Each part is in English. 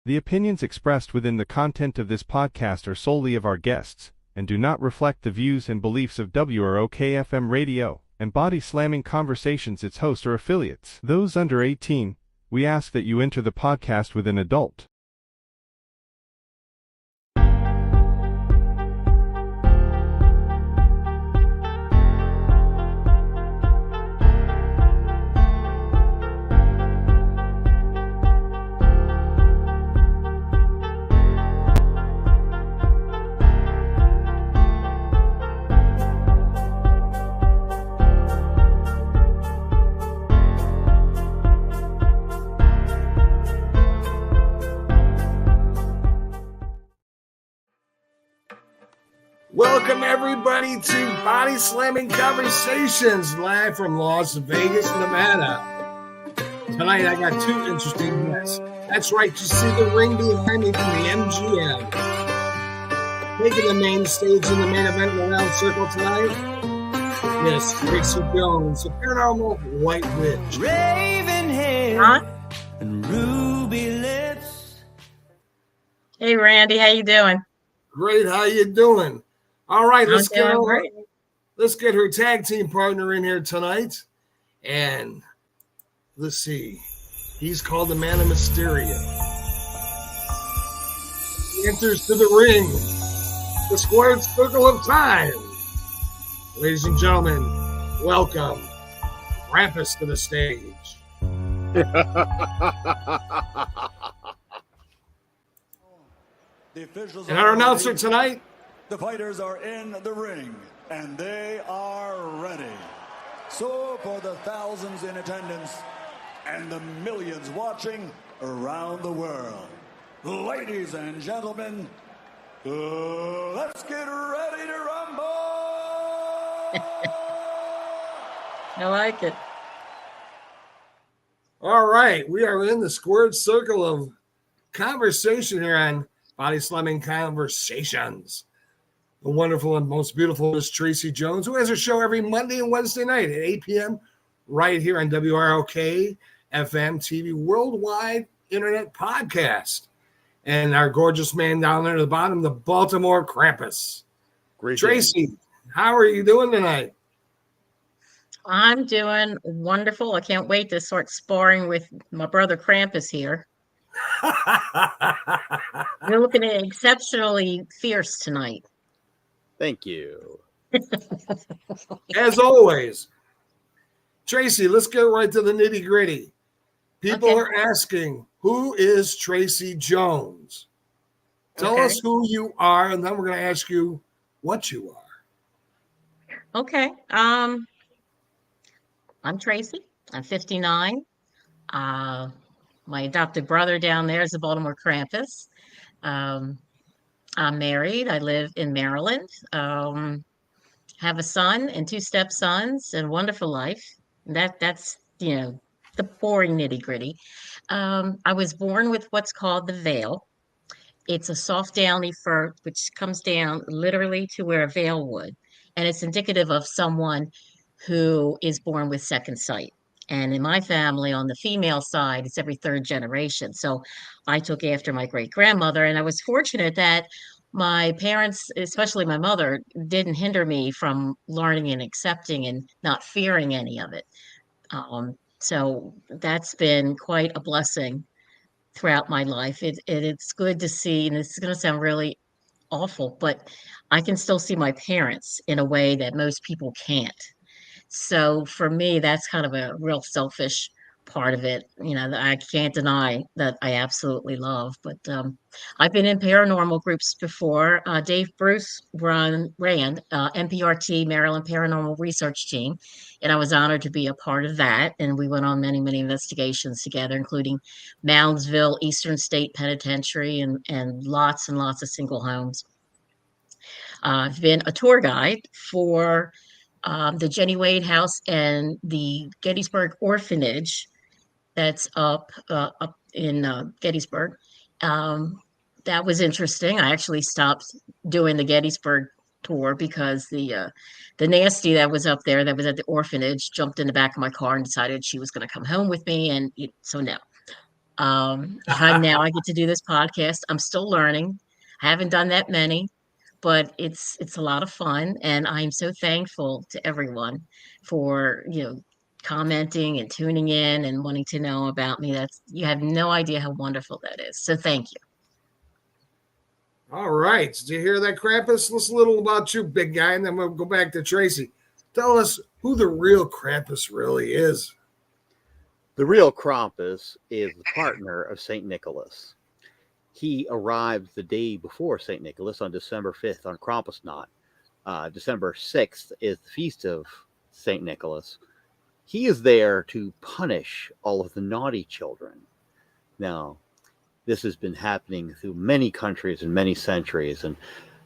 The opinions expressed within the content of this podcast are solely of our guests, and do not reflect the views and beliefs of WROK-FM Radio, and Body Slamming Conversations, its hosts or affiliates. Those under 18, we ask that you enter the podcast with an adult. Welcome, everybody, to Body Slamming Conversations, live from Las Vegas, Nevada. Tonight, I got two interesting guests. That's right, you see the ring behind me from the MGM. Taking the main stage in the main event in the round circle tonight, Miss Tracey Jones, the paranormal White Witch. Raven hair and ruby lips. Hey, Randy, how you doing? Great, how you doing? All right, let's get her tag team partner in here tonight. And let's see. He's called the Man of Mysteria. He enters to the ring, the squared circle of time. Ladies and gentlemen, welcome Krumpus to the stage. And our announcer tonight, the fighters are in the ring, and they are ready. So for the thousands in attendance and the millions watching around the world, ladies and gentlemen, let's get ready to rumble! I like it. All right, we are in the squared circle of conversation here on Body Slamming Conversations. The wonderful and most beautiful Miss Tracey Jones, who has her show every Monday and Wednesday night at 8 p.m. right here on WROK FM TV Worldwide Internet Podcast. And our gorgeous man down there at the bottom, the Baltimore Krumpus. Great. Tracey, how are you doing tonight? I'm doing wonderful. I can't wait to start sparring with my brother Krumpus here. You're looking at exceptionally fierce tonight. Thank you. As always. Tracey, let's get right to the nitty gritty. People are asking, who is Tracey Jones? Tell us who you are, and then we're going to ask you what you are. Okay. I'm Tracey. I'm 59. My adopted brother down there is the Baltimore Krumpus. I'm married. I live in Maryland. Have a son and two stepsons and a wonderful life. That's the boring nitty gritty. I was born with what's called the veil. It's a soft downy fur which comes down literally to where a veil would, and it's indicative of someone who is born with second sight. And in my family, on the female side, it's every third generation. So I took after my great grandmother, and I was fortunate that my parents, especially my mother, didn't hinder me from learning and accepting and not fearing any of it. So that's been quite a blessing throughout my life. It's good to see, and this is going to sound really awful, but I can still see my parents in a way that most people can't. So for me, that's kind of a real selfish part of it, that I can't deny that I absolutely love. But I've been in paranormal groups before. Dave Bruce ran MPRT, Maryland Paranormal Research Team, and I was honored to be a part of that. And we went on many, many investigations together, including Moundsville, Eastern State Penitentiary, and lots of single homes. I've been a tour guide for the Jenny Wade House and the Gettysburg Orphanage that's up in Gettysburg. That was interesting. I actually stopped doing the Gettysburg tour because the nasty that was up there that was at the orphanage jumped in the back of my car and decided she was going to come home with me. And so no. And now I get to do this podcast. I'm still learning. I haven't done that many, but it's a lot of fun, and I'm so thankful to everyone for commenting and tuning in and wanting to know about me. That's You have no idea how wonderful that is. So thank you. All right. Did you hear that, Krampus? Let's a little about you, big guy, and then we'll go back to Tracy. Tell us who the real Krampus really is. The real Krumpus is the partner of St. Nicholas. He arrived the day before St. Nicholas on December 5th on Krampusnacht. December 6th is the feast of St. Nicholas. He is there to punish all of the naughty children. Now, this has been happening through many countries and many centuries, and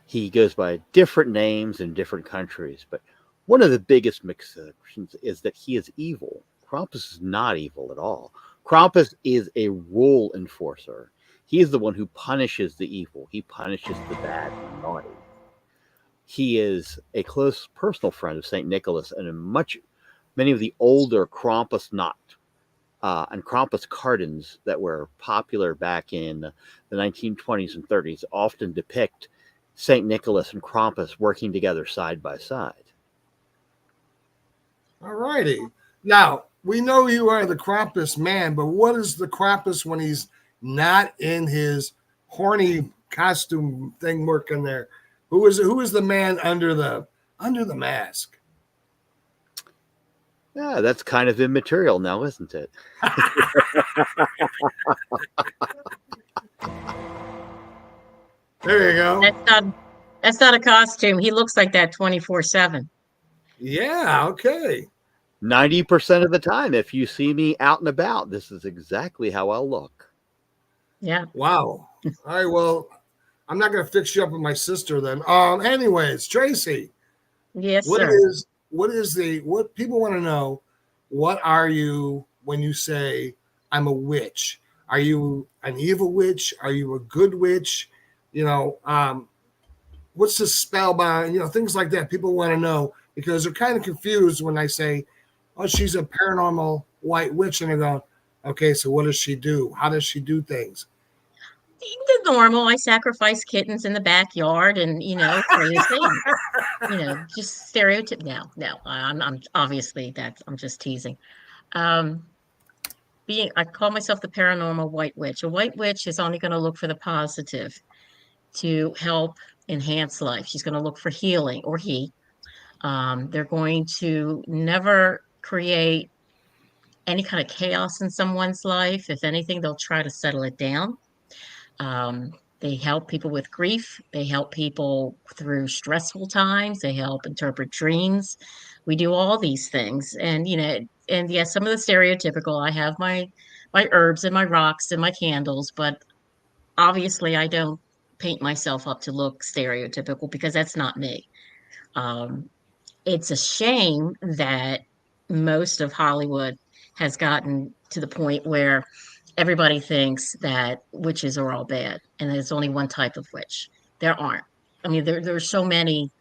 he goes by different names in different countries. But one of the biggest misconceptions is that he is evil. Krampus is not evil at all. Krampus is a rule enforcer. He is the one who punishes the evil. He punishes the bad and naughty. He is a close personal friend of St. Nicholas, and many of the older Krampusnacht and Krampus cartons that were popular back in the 1920s and 30s often depict St. Nicholas and Krampus working together side by side. All righty. Now, we know you are the Krampus man, but what is the Krampus when he's not in his horny costume thing working there? Who is the man under the mask? Yeah, that's kind of immaterial now, isn't it? There you go. That's not a costume. He looks like that 24/7. Yeah, okay. 90% of the time, if you see me out and about, this is exactly how I'll look. Yeah. Wow. All right, well, I'm not going to fix you up with my sister then. Anyways, Tracy. Yes, what sir. What people want to know, what are you when you say I'm a witch? Are you an evil witch? Are you a good witch? What's the spellbound? Things like that. People want to know because they're kind of confused when I say, oh, she's a paranormal white witch. And I go, okay, so what does she do? How does she do things? The normal. I sacrifice kittens in the backyard and, pray a saint. Just stereotype. No, I'm obviously I'm just teasing. I call myself the paranormal white witch. A white witch is only going to look for the positive to help enhance life. She's going to look for healing, or he. They're going to never create any kind of chaos in someone's life. If anything, they'll try to settle it down. They help people with grief. They help people through stressful times. They help interpret dreams. We do all these things. And, yes, some of the stereotypical, I have my herbs and my rocks and my candles, but obviously I don't paint myself up to look stereotypical because that's not me. It's a shame that most of Hollywood has gotten to the point where everybody thinks that witches are all bad and there's only one type of witch. There aren't. I mean, there's so many.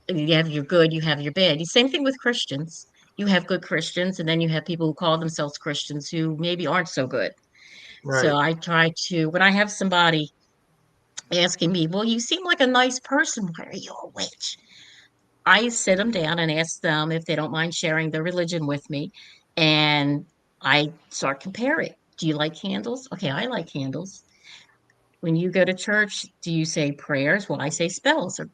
You have your good, you have your bad. The same thing with Christians. You have good Christians, and then you have people who call themselves Christians who maybe aren't so good. Right. So I try to, when I have somebody asking me, well, you seem like a nice person. Why are you a witch? I sit them down and ask them if they don't mind sharing their religion with me. And I start comparing. Do you like candles? Okay, I like candles. When you go to church, do you say prayers? Well, I say spells, or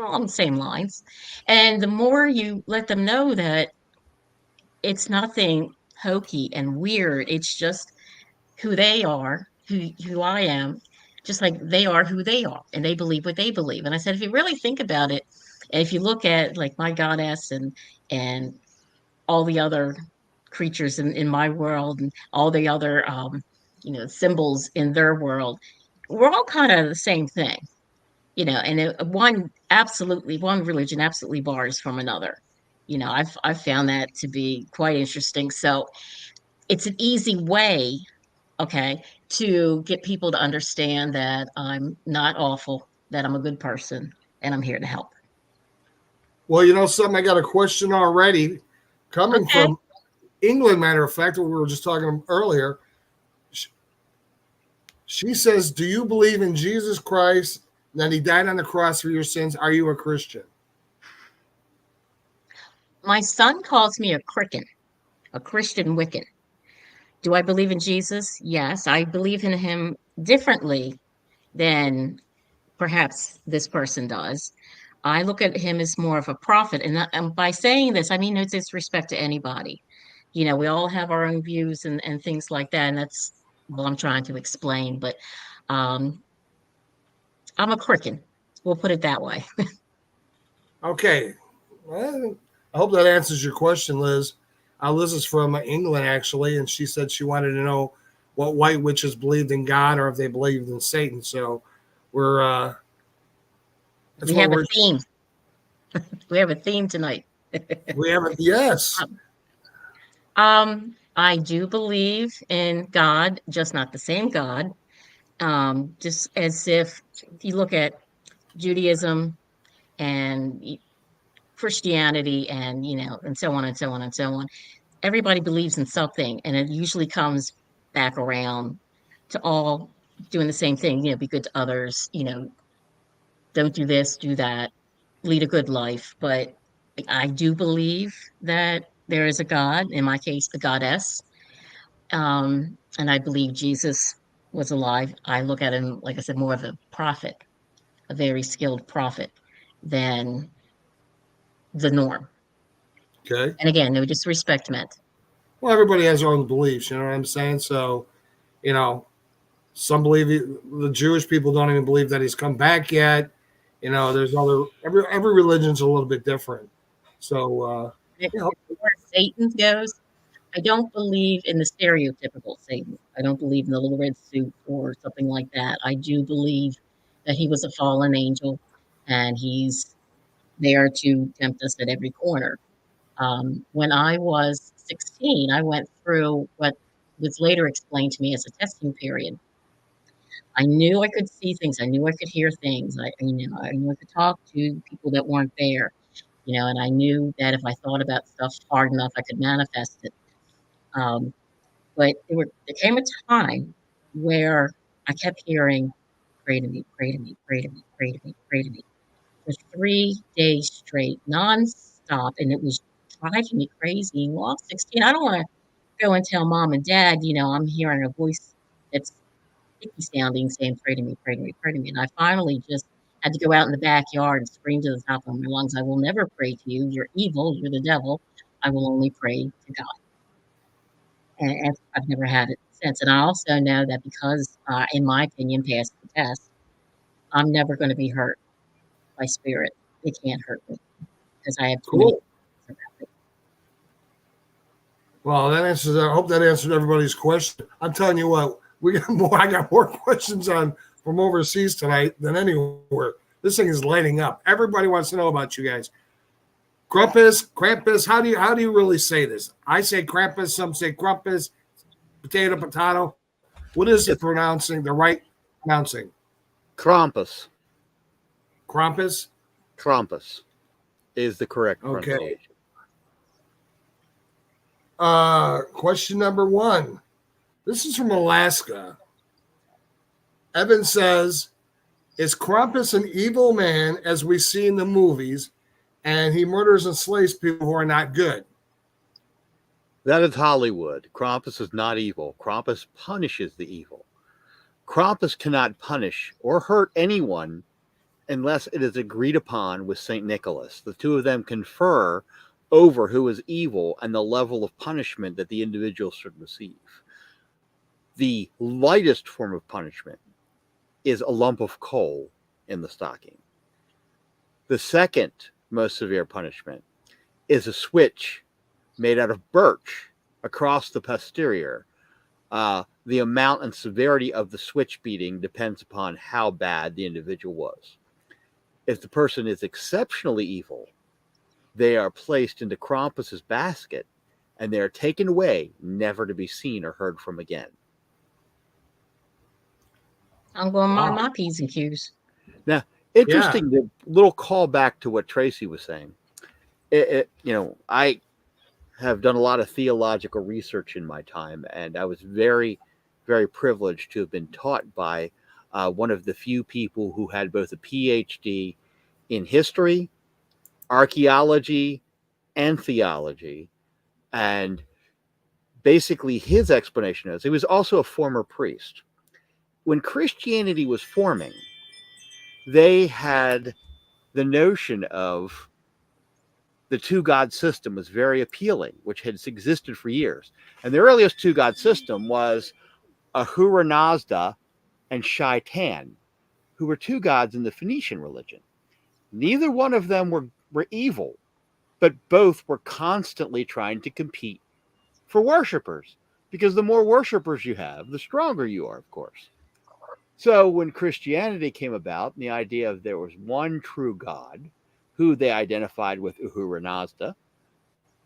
on the same lines. And the more you let them know that it's nothing hokey and weird, it's just who they are, who I am, just like they are who they are, and they believe what they believe. And I said, if you really think about it, and if you look at like my goddess and all the other creatures in my world and all the other symbols in their world, we're all kind of the same thing, and one religion absolutely bars from another. I've found that to be quite interesting. So it's an easy way, okay, to get people to understand that I'm not awful, that I'm a good person, and I'm here to help. Well, something, I got a question already coming Okay. from England, matter of fact, what we were just talking earlier. She says, "Do you believe in Jesus Christ, that he died on the cross for your sins? Are you a Christian?" My son calls me a Cricken, a Christian Wiccan. Do I believe in Jesus? Yes, I believe in him differently than perhaps this person does. I look at him as more of a prophet. And by saying this, I mean no disrespect to anybody. We all have our own views and things like that. And that's what I'm trying to explain. But um, I'm a Cricken. We'll put it that way. Okay. Well, I hope that answers your question, Liz. Liz is from England, actually, and she said she wanted to know what white witches believed in God or if they believed in Satan. So we're that's We what have a we're theme. We have a theme tonight. we have. Yes. I do believe in God, just not the same God. Just as if you look at Judaism and Christianity and and so on and so on and so on. Everybody believes in something, and it usually comes back around to all doing the same thing. Be good to others. Don't do this, do that, lead a good life. But I do believe that there is a God. In my case, a goddess. And I believe Jesus was alive. I look at him, like I said, more of a prophet, a very skilled prophet than the norm. Okay. And again, no disrespect meant. Well, everybody has their own beliefs. You know what I'm saying? So, you know, some believe the Jewish people don't even believe that he's come back yet. There's every religion's a little bit different. So, As you know, far as Satan goes, I don't believe in the stereotypical Satan. I don't believe in the little red suit or something like that. I do believe that he was a fallen angel and he's there to tempt us at every corner. When I was 16, I went through what was later explained to me as a testing period. I knew I could see things. I knew I could hear things. I knew I could talk to people that weren't there. And I knew that if I thought about stuff hard enough, I could manifest it. Um, but there came a time where I kept hearing, "Pray to me, pray to me, pray to me, pray to me, pray to me," for 3 days straight, nonstop, and it was driving me crazy. Well, I'm 16. I don't want to go and tell mom and dad, I'm hearing a voice that's icky sounding saying, "Pray to me, pray to me, pray to me." And I finally just had to go out in the backyard and scream to the top of my lungs, "I will never pray to you. You're evil. You're the devil. I will only pray to God." And I've never had it since. And I also know that because, in my opinion, passed the test, I'm never going to be hurt by spirit. They can't hurt me because I have too many. cool. Well, that answers. I hope that answered everybody's question. I'm telling you what, we got more. I got more questions on from overseas tonight than anywhere. This thing is lighting up. Everybody wants to know about you guys. Krampus. How do you really say this? I say Krampus. Some say Krumpus. Potato. What is the pronouncing? The right pronouncing? Krampus. Krampus. Krampus is the correct Okay. pronunciation. Question number 1. This is from Alaska. Evan says, "Is Krampus an evil man as we see in the movies, and he murders and slays people who are not good?" That is Hollywood. Krampus is not evil. Krampus punishes the evil. Krampus cannot punish or hurt anyone unless it is agreed upon with St. Nicholas. The two of them confer over who is evil and the level of punishment that the individual should receive. The lightest form of punishment is a lump of coal in the stocking. The second most severe punishment is a switch made out of birch across the posterior. The amount and severity of the switch beating depends upon how bad the individual was. If the person is exceptionally evil, they are placed into Krampus's basket and they are taken away, never to be seen or heard from again. I'm going to mind my P's and Q's. Now, interesting, the little callback to what Tracey was saying. I have done a lot of theological research in my time, and I was very, very privileged to have been taught by one of the few people who had both a PhD in history, archaeology, and theology. And basically his explanation is he was also a former priest. When Christianity was forming, they had the notion of the two-god system was very appealing, which had existed for years. And the earliest two-god system was Ahura Mazda and Shaitan, who were two gods in the Phoenician religion. Neither one of them were evil, but both were constantly trying to compete for worshipers, because the more worshipers you have, the stronger you are, of course. So when Christianity came about, and the idea of there was one true God, who they identified with Ahura Mazda,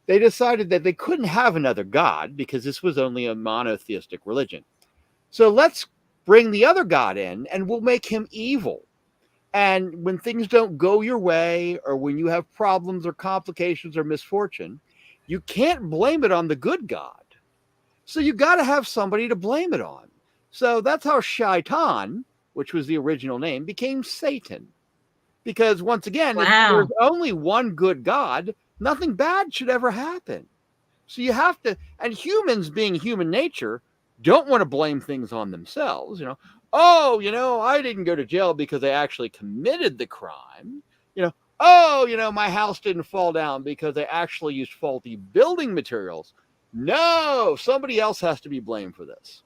they decided that they couldn't have another God because this was only a monotheistic religion. So let's bring the other God in and we'll make him evil. And when things don't go your way, or when you have problems or complications or misfortune, you can't blame it on the good God. So you got to have somebody to blame it on. So that's how Shaitan, which was the original name, became Satan. Because once again, if there's only one good God, nothing bad should ever happen. So you have to, and humans being human nature, don't want to blame things on themselves. I didn't go to jail because I actually committed the crime. My house didn't fall down because I actually used faulty building materials. No, somebody else has to be blamed for this.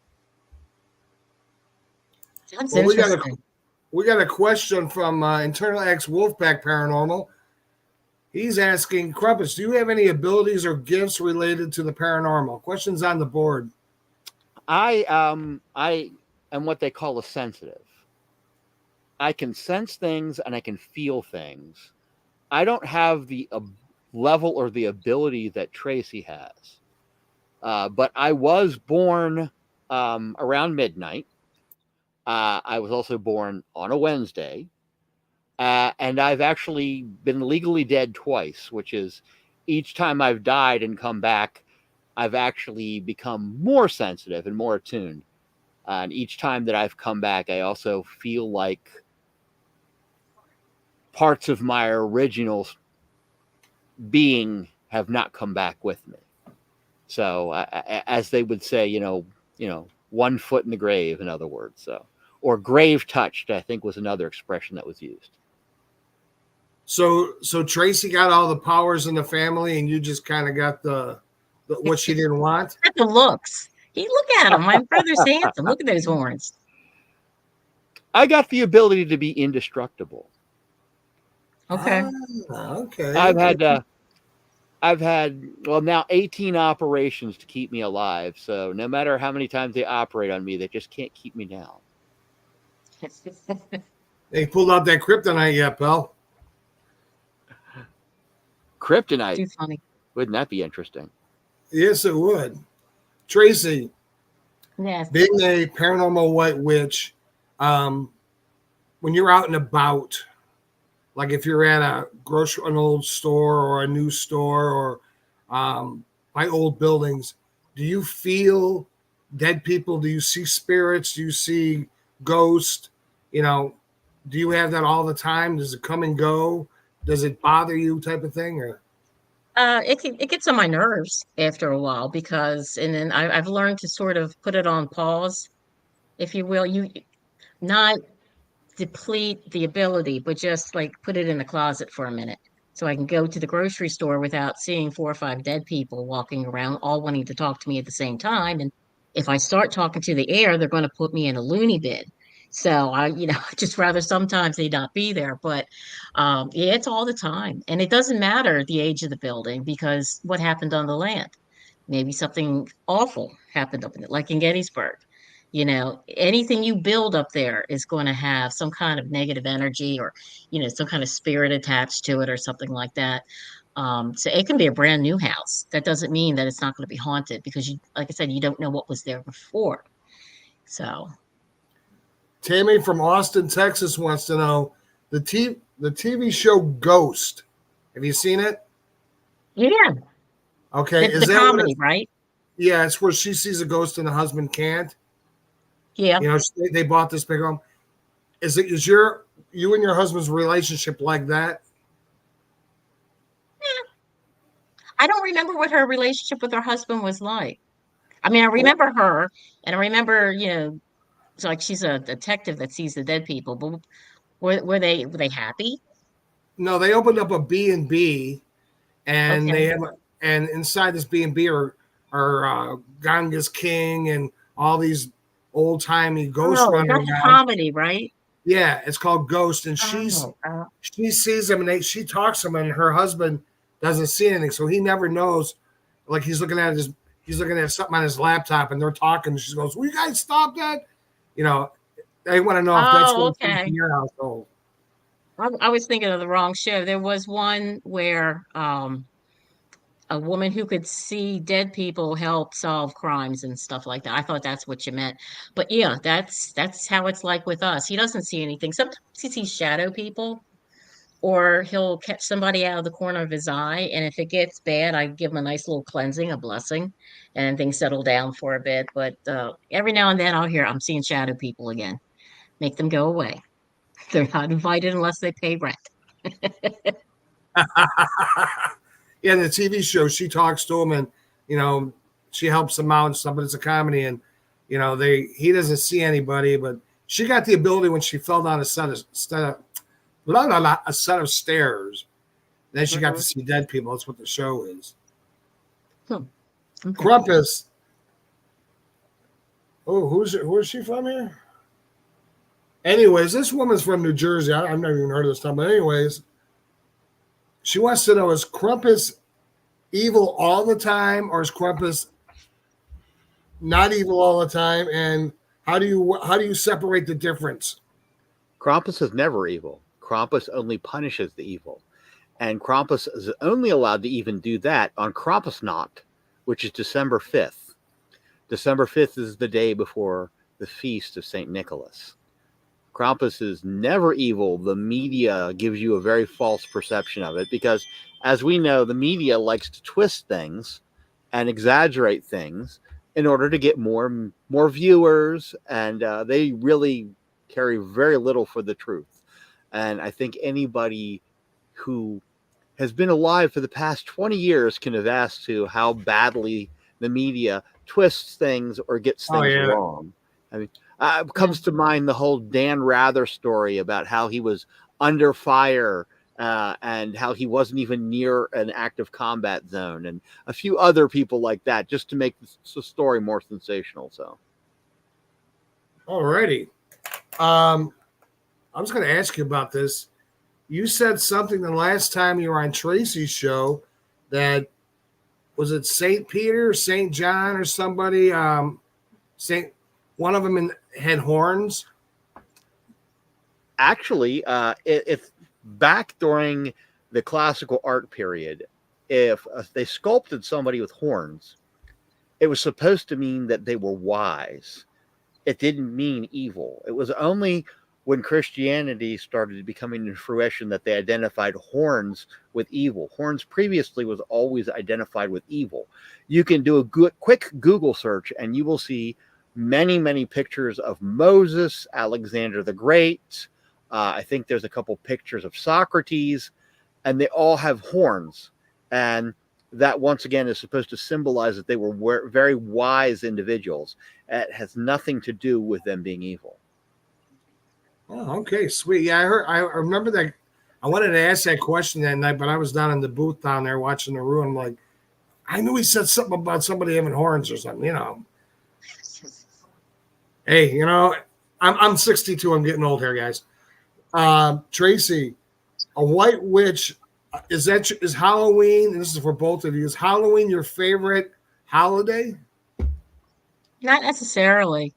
That's interesting. We got a question from Internal X Wolfpack Paranormal. He's asking, Krumpus, do you have any abilities or gifts related to the paranormal? Questions on the board. I am what they call a sensitive. I can sense things and I can feel things. I don't have the level or the ability that Tracey has. But I was born around midnight. I was also born on a Wednesday. And I've actually been legally dead twice, which is each time I've died and come back, I've actually become more sensitive and more attuned. And each time that I've come back, I also feel like parts of my original being have not come back with me. So as they would say, one foot in the grave, in other words. Or grave touched, I think was another expression that was used. So Tracey got all the powers in the family, and you just kind of got the what she didn't want. The looks. Look at him. My brother's handsome. Look at those horns. I got the ability to be indestructible. Okay. Okay. I've had now 18 operations to keep me alive. So no matter how many times they operate on me, they just can't keep me down. They pulled out that kryptonite yet, pal? Kryptonite. Too funny. Wouldn't that be interesting? Yes, it would. Tracey. Yes. Being a paranormal white witch, when you're out and about, like if you're at an old store or a new store or by old buildings, do you feel dead people? Do you see spirits? Do you see ghosts? Do you have that all the time? Does it come and go? Does it bother you, type of thing? Or It gets on my nerves after a while and then I've learned to sort of put it on pause, if you will. You not deplete the ability, but just like put it in the closet for a minute, so I can go to the grocery store without seeing 4 or 5 dead people walking around, all wanting to talk to me at the same time. And if I start talking to the air, they're going to put me in a loony bin. So I, just rather sometimes they not be there. But yeah, it's all the time. And it doesn't matter the age of the building, because what happened on the land? Maybe something awful happened up in it, like in Gettysburg. Anything you build up there is going to have some kind of negative energy or, some kind of spirit attached to it or something like that. So it can be a brand new house. That doesn't mean that it's not going to be haunted, because like I said, you don't know what was there before. So. Tammy from Austin, Texas wants to know the TV show Ghost. Have you seen it? Yeah. Okay. It's the comedy, right? Yeah, it's where she sees a ghost and the husband can't. Yeah. You know, they bought this big home. Is you and your husband's relationship like that? I don't remember what her relationship with her husband was like. I mean, I remember her, and I remember, it's like she's a detective that sees the dead people. But were they happy? No, they opened up a B&B, and Okay. and inside this B&B are Ganga's King and all these old timey ghosts Oh, running that's a around. comedy, right? Yeah, it's called Ghost, and Oh, she sees them, and she talks to them, and her husband doesn't see anything, so he never knows. Like he's looking at something on his laptop, and they're talking. And she goes, "Will you guys stop that?" You know, they want to know if that's oh, what it's like in okay. your household. I was thinking of the wrong show. There was one where a woman who could see dead people help solve crimes and stuff like that. I thought that's what you meant. But yeah, that's how it's like with us. He doesn't see anything. Sometimes he sees shadow people, or he'll catch somebody out of the corner of his eye. And if it gets bad, I give him a nice little cleansing, a blessing, and things settle down for a bit. But every now and then I'll hear, I'm seeing shadow people again. Make them go away. They're not invited unless they pay rent. Yeah, in the TV show, she talks to him, and you know, she helps him out and stuff. But it's a comedy, and he doesn't see anybody, but she got the ability when she fell down a set of stairs. Then she got to Mhm. see dead people. That's what the show is. Hmm. Okay. Krumpus. Oh, who is she from here? Anyways, this woman's from New Jersey. I've never even heard of this time. But anyways, she wants to know, is Krumpus evil all the time, or is Krumpus not evil all the time? And how do you separate the difference? Krampus is never evil. Krampus only punishes the evil. And Krampus is only allowed to even do that on Krampusnacht, which is December 5th. December 5th is the day before the feast of St. Nicholas. Krampus is never evil. The media gives you a very false perception of it because, as we know, the media likes to twist things and exaggerate things in order to get more viewers, and they really carry very little for the truth. And I think anybody who has been alive for the past 20 years can attest to how badly the media twists things or gets Oh things yeah. wrong. I mean, Yeah. comes to mind the whole Dan Rather story about how he was under fire and how he wasn't even near an active combat zone, and a few other people like that, just to make the story more sensational. So, Alrighty. I was going to ask you about this. You said something the last time you were on Tracy's show that was it St. Peter, St. John, or somebody? Saint one of them had horns. actually, if back during the classical art period, if they sculpted somebody with horns, it was supposed to mean that they were wise. It didn't mean evil. It was only when Christianity started becoming in fruition that they identified horns with evil. Horns previously was always identified with evil. You can do a quick Google search and you will see many, many pictures of Moses, Alexander the Great. I think there's a couple pictures of Socrates, and they all have horns. And that once again is supposed to symbolize that they were very wise individuals. It has nothing to do with them being evil. Oh, okay, sweet. Yeah, I remember that. I wanted to ask that question that night, but I was down in the booth down there watching the room. Like, I knew he said something about somebody having horns or something. Hey, I'm 62. I'm getting old here, guys. Tracy, a white witch. Is Halloween? And this is for both of you. Is Halloween your favorite holiday? Not necessarily.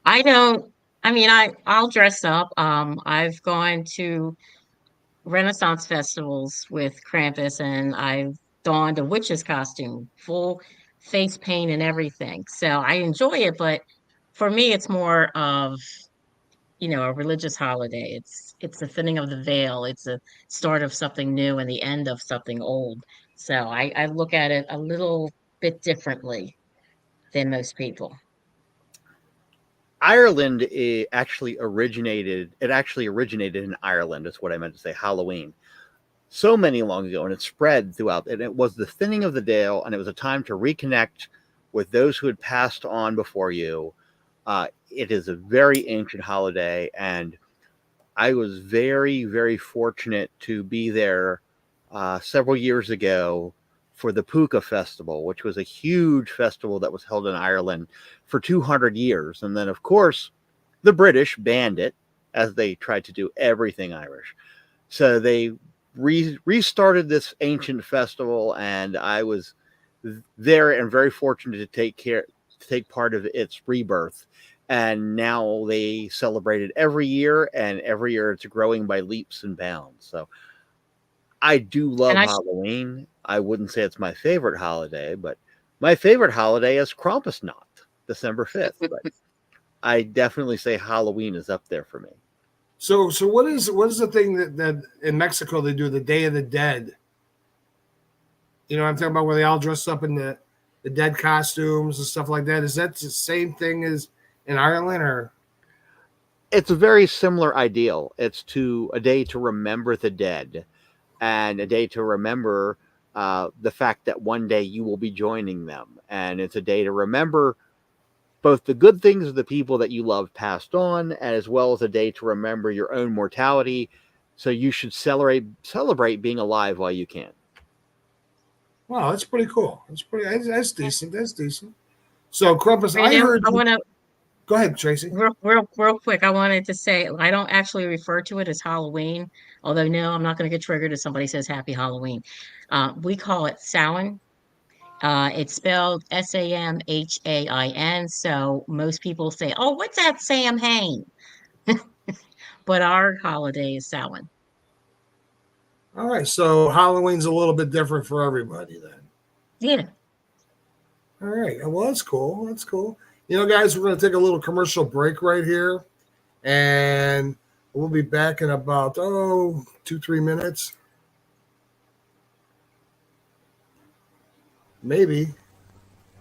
I don't. I mean, I'll dress up. I've gone to Renaissance festivals with Krampus, and I've donned a witch's costume, full face paint and everything. So I enjoy it, but for me, it's more of, a religious holiday. It's the thinning of the veil. It's the start of something new and the end of something old. So I look at it a little bit differently than most people. Ireland actually originated. It actually originated in Ireland. Is what I meant to say. Halloween. So many long ago, and it spread throughout. And it was the thinning of the veil, and it was a time to reconnect with those who had passed on before you. It is a very ancient holiday, and I was very, very fortunate to be there several years ago for the Puka Festival, which was a huge festival that was held in Ireland for 200 years. And then, of course, the British banned it, as they tried to do everything Irish. So they restarted this ancient festival, and I was there and very fortunate to take part of its rebirth. And now they celebrate it every year, and every year it's growing by leaps and bounds. So I do love Halloween. I wouldn't say it's my favorite holiday, but my favorite holiday is Krampusnacht, December 5th. But I definitely say Halloween is up there for me. So what is the thing that in Mexico they do, the Day of the Dead? You know what I'm talking about, where they all dress up in the dead costumes and stuff like that. Is that the same thing as in Ireland, or? It's a very similar ideal. It's a day to remember the dead, and a day to remember the fact that one day you will be joining them. And it's a day to remember both the good things of the people that you love passed on, as well as a day to remember your own mortality. So you should celebrate being alive while you can. Wow, that's pretty cool. That's decent. That's decent. So, Krumpus, I want to go ahead, Tracey. real quick. I wanted to say I don't actually refer to it as Halloween, although no, I'm not going to get triggered if somebody says Happy Halloween. We call it Samhain. It's spelled Samhain. So most people say, "Oh, what's that Sam Hain?" But our holiday is Samhain. All right, so Halloween's a little bit different for everybody then. Yeah. All right, well, that's cool. That's cool. You know, guys, we're going to take a little commercial break right here, and we'll be back in about 2-3 minutes, maybe.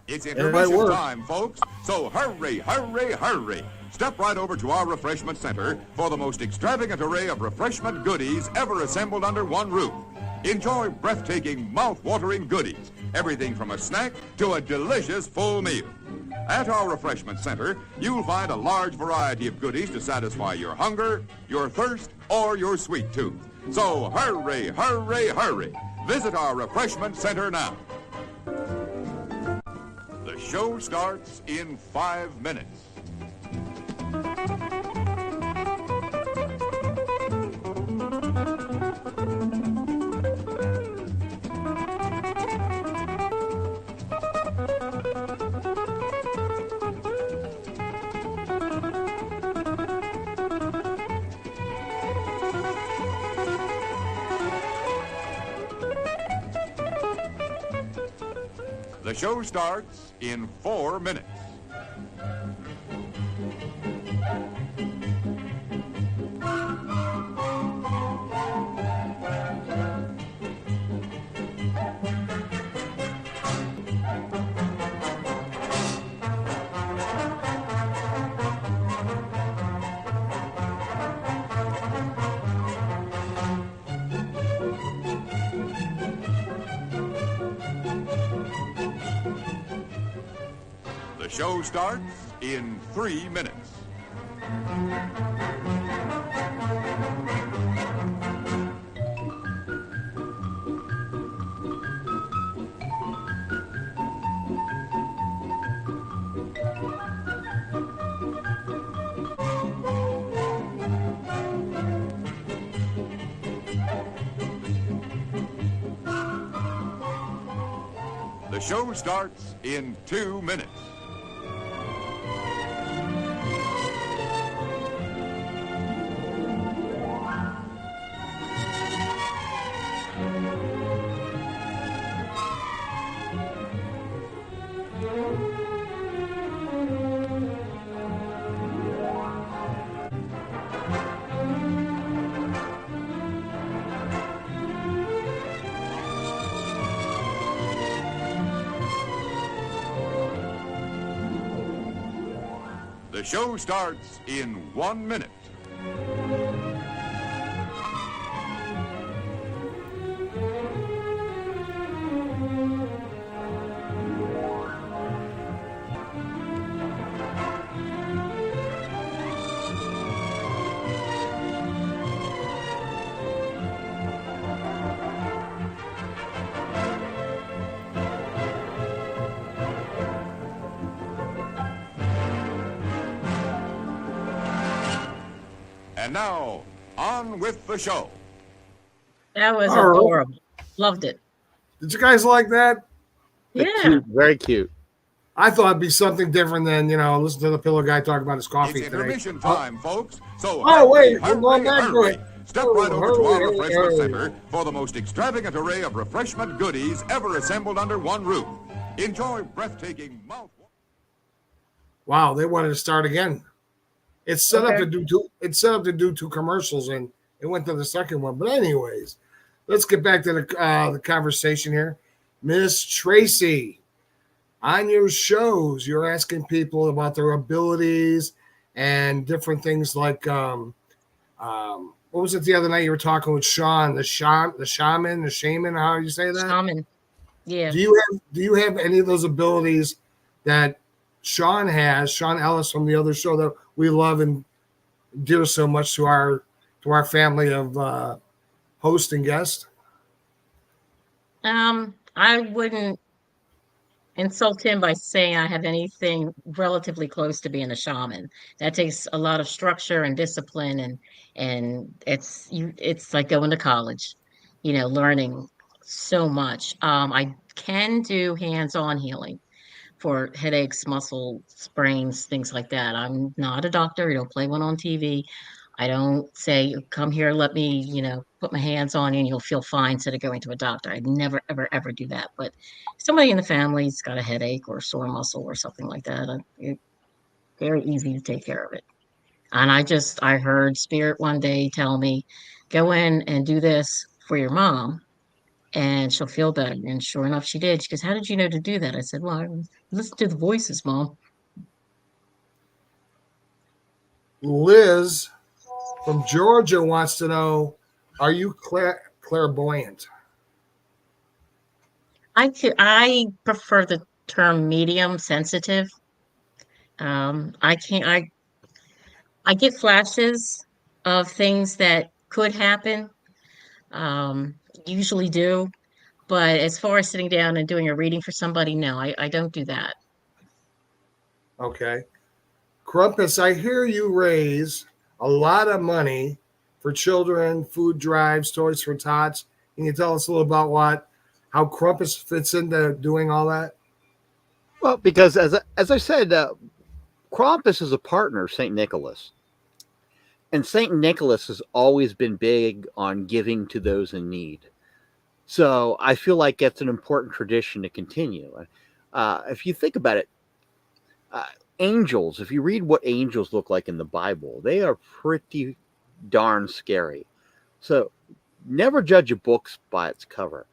It's intermission time, folks. So hurry, hurry, hurry. Step right over to our refreshment center for the most extravagant array of refreshment goodies ever assembled under one roof. Enjoy breathtaking, mouth-watering goodies. Everything from a snack to a delicious full meal. At our refreshment center, you'll find a large variety of goodies to satisfy your hunger, your thirst, or your sweet tooth. So hurry, hurry, hurry. Visit our refreshment center now. The show starts in 5 minutes. The show starts in 4 minutes. The show starts in 3 minutes. The show starts in 2 minutes. The show starts in 1 minute. And now, on with the show. That was All right. adorable. Loved it. Did you guys like that? Yeah. Cute, very cute. I thought it'd be something different than, listen to the pillow guy talk about his coffee It's today. intermission time, folks. So wait, hurry, we're going back to hurry. it. Step right over to our refreshment hurry. center for the most extravagant array of refreshment goodies ever assembled under one roof. Enjoy breathtaking mouth. Wow, they wanted to start again. It's set up to do two. It's set up to do two commercials, and it went to the second one. But anyways, let's get back to the conversation here. Miss Tracey, on your shows, you're asking people about their abilities and different things like what was it the other night you were talking with Sean, the shaman, how do you say that? Shaman. Yeah. Do you have any of those abilities that Sean Ellis from the other show that we love and dear so much to our family of host and guest? I wouldn't insult him by saying I have anything relatively close to being a shaman. That takes a lot of structure and discipline, and it's like going to college, learning so much. I can do hands-on healing for headaches, muscle sprains, things like that. I'm not a doctor. I don't play one on TV. I don't say, come here, let me, put my hands on you and you'll feel fine instead of going to a doctor. I'd never, ever, ever do that. But somebody in the family's got a headache or a sore muscle or something like that, it's very easy to take care of it. And I heard Spirit one day tell me, go in and do this for your mom and she'll feel better. And sure enough, she did. She goes, how did you know to do that? I said, well, I listen to the voices, Mom. Liz from Georgia wants to know, are you clairvoyant? I prefer the term medium sensitive. I get flashes of things that could happen, usually do. But as far as sitting down and doing a reading for somebody, no, I don't do that. Okay. Krumpus, I hear you raise a lot of money for children, food drives, Toys for Tots. Can you tell us a little about how Krumpus fits into doing all that? Well, because as I said, Krumpus is a partner of St. Nicholas. And St. Nicholas has always been big on giving to those in need. So I feel like it's an important tradition to continue. If you think about it, angels, if you read what angels look like in the Bible, they are pretty darn scary. So never judge a book by its cover.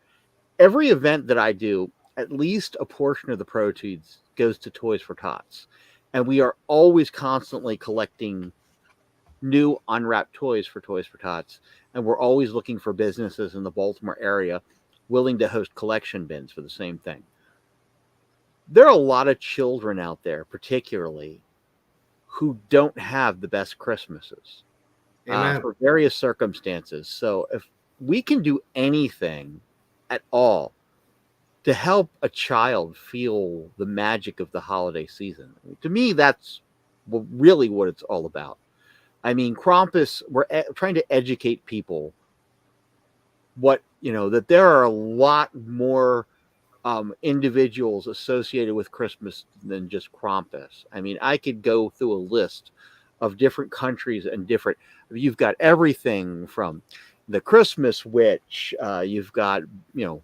Every event that I do, at least a portion of the proceeds goes to Toys for Tots. And we are always constantly collecting new unwrapped toys for Toys for Tots. And we're always looking for businesses in the Baltimore area willing to host collection bins for the same thing. There are a lot of children out there, particularly, who don't have the best Christmases for various circumstances. So if we can do anything at all to help a child feel the magic of the holiday season, to me, that's really what it's all about. I mean, Krumpus, we're trying to educate people that there are a lot more individuals associated with Christmas than just Krumpus. I mean, I could go through a list of different countries and you've got everything from the Christmas witch, you've got the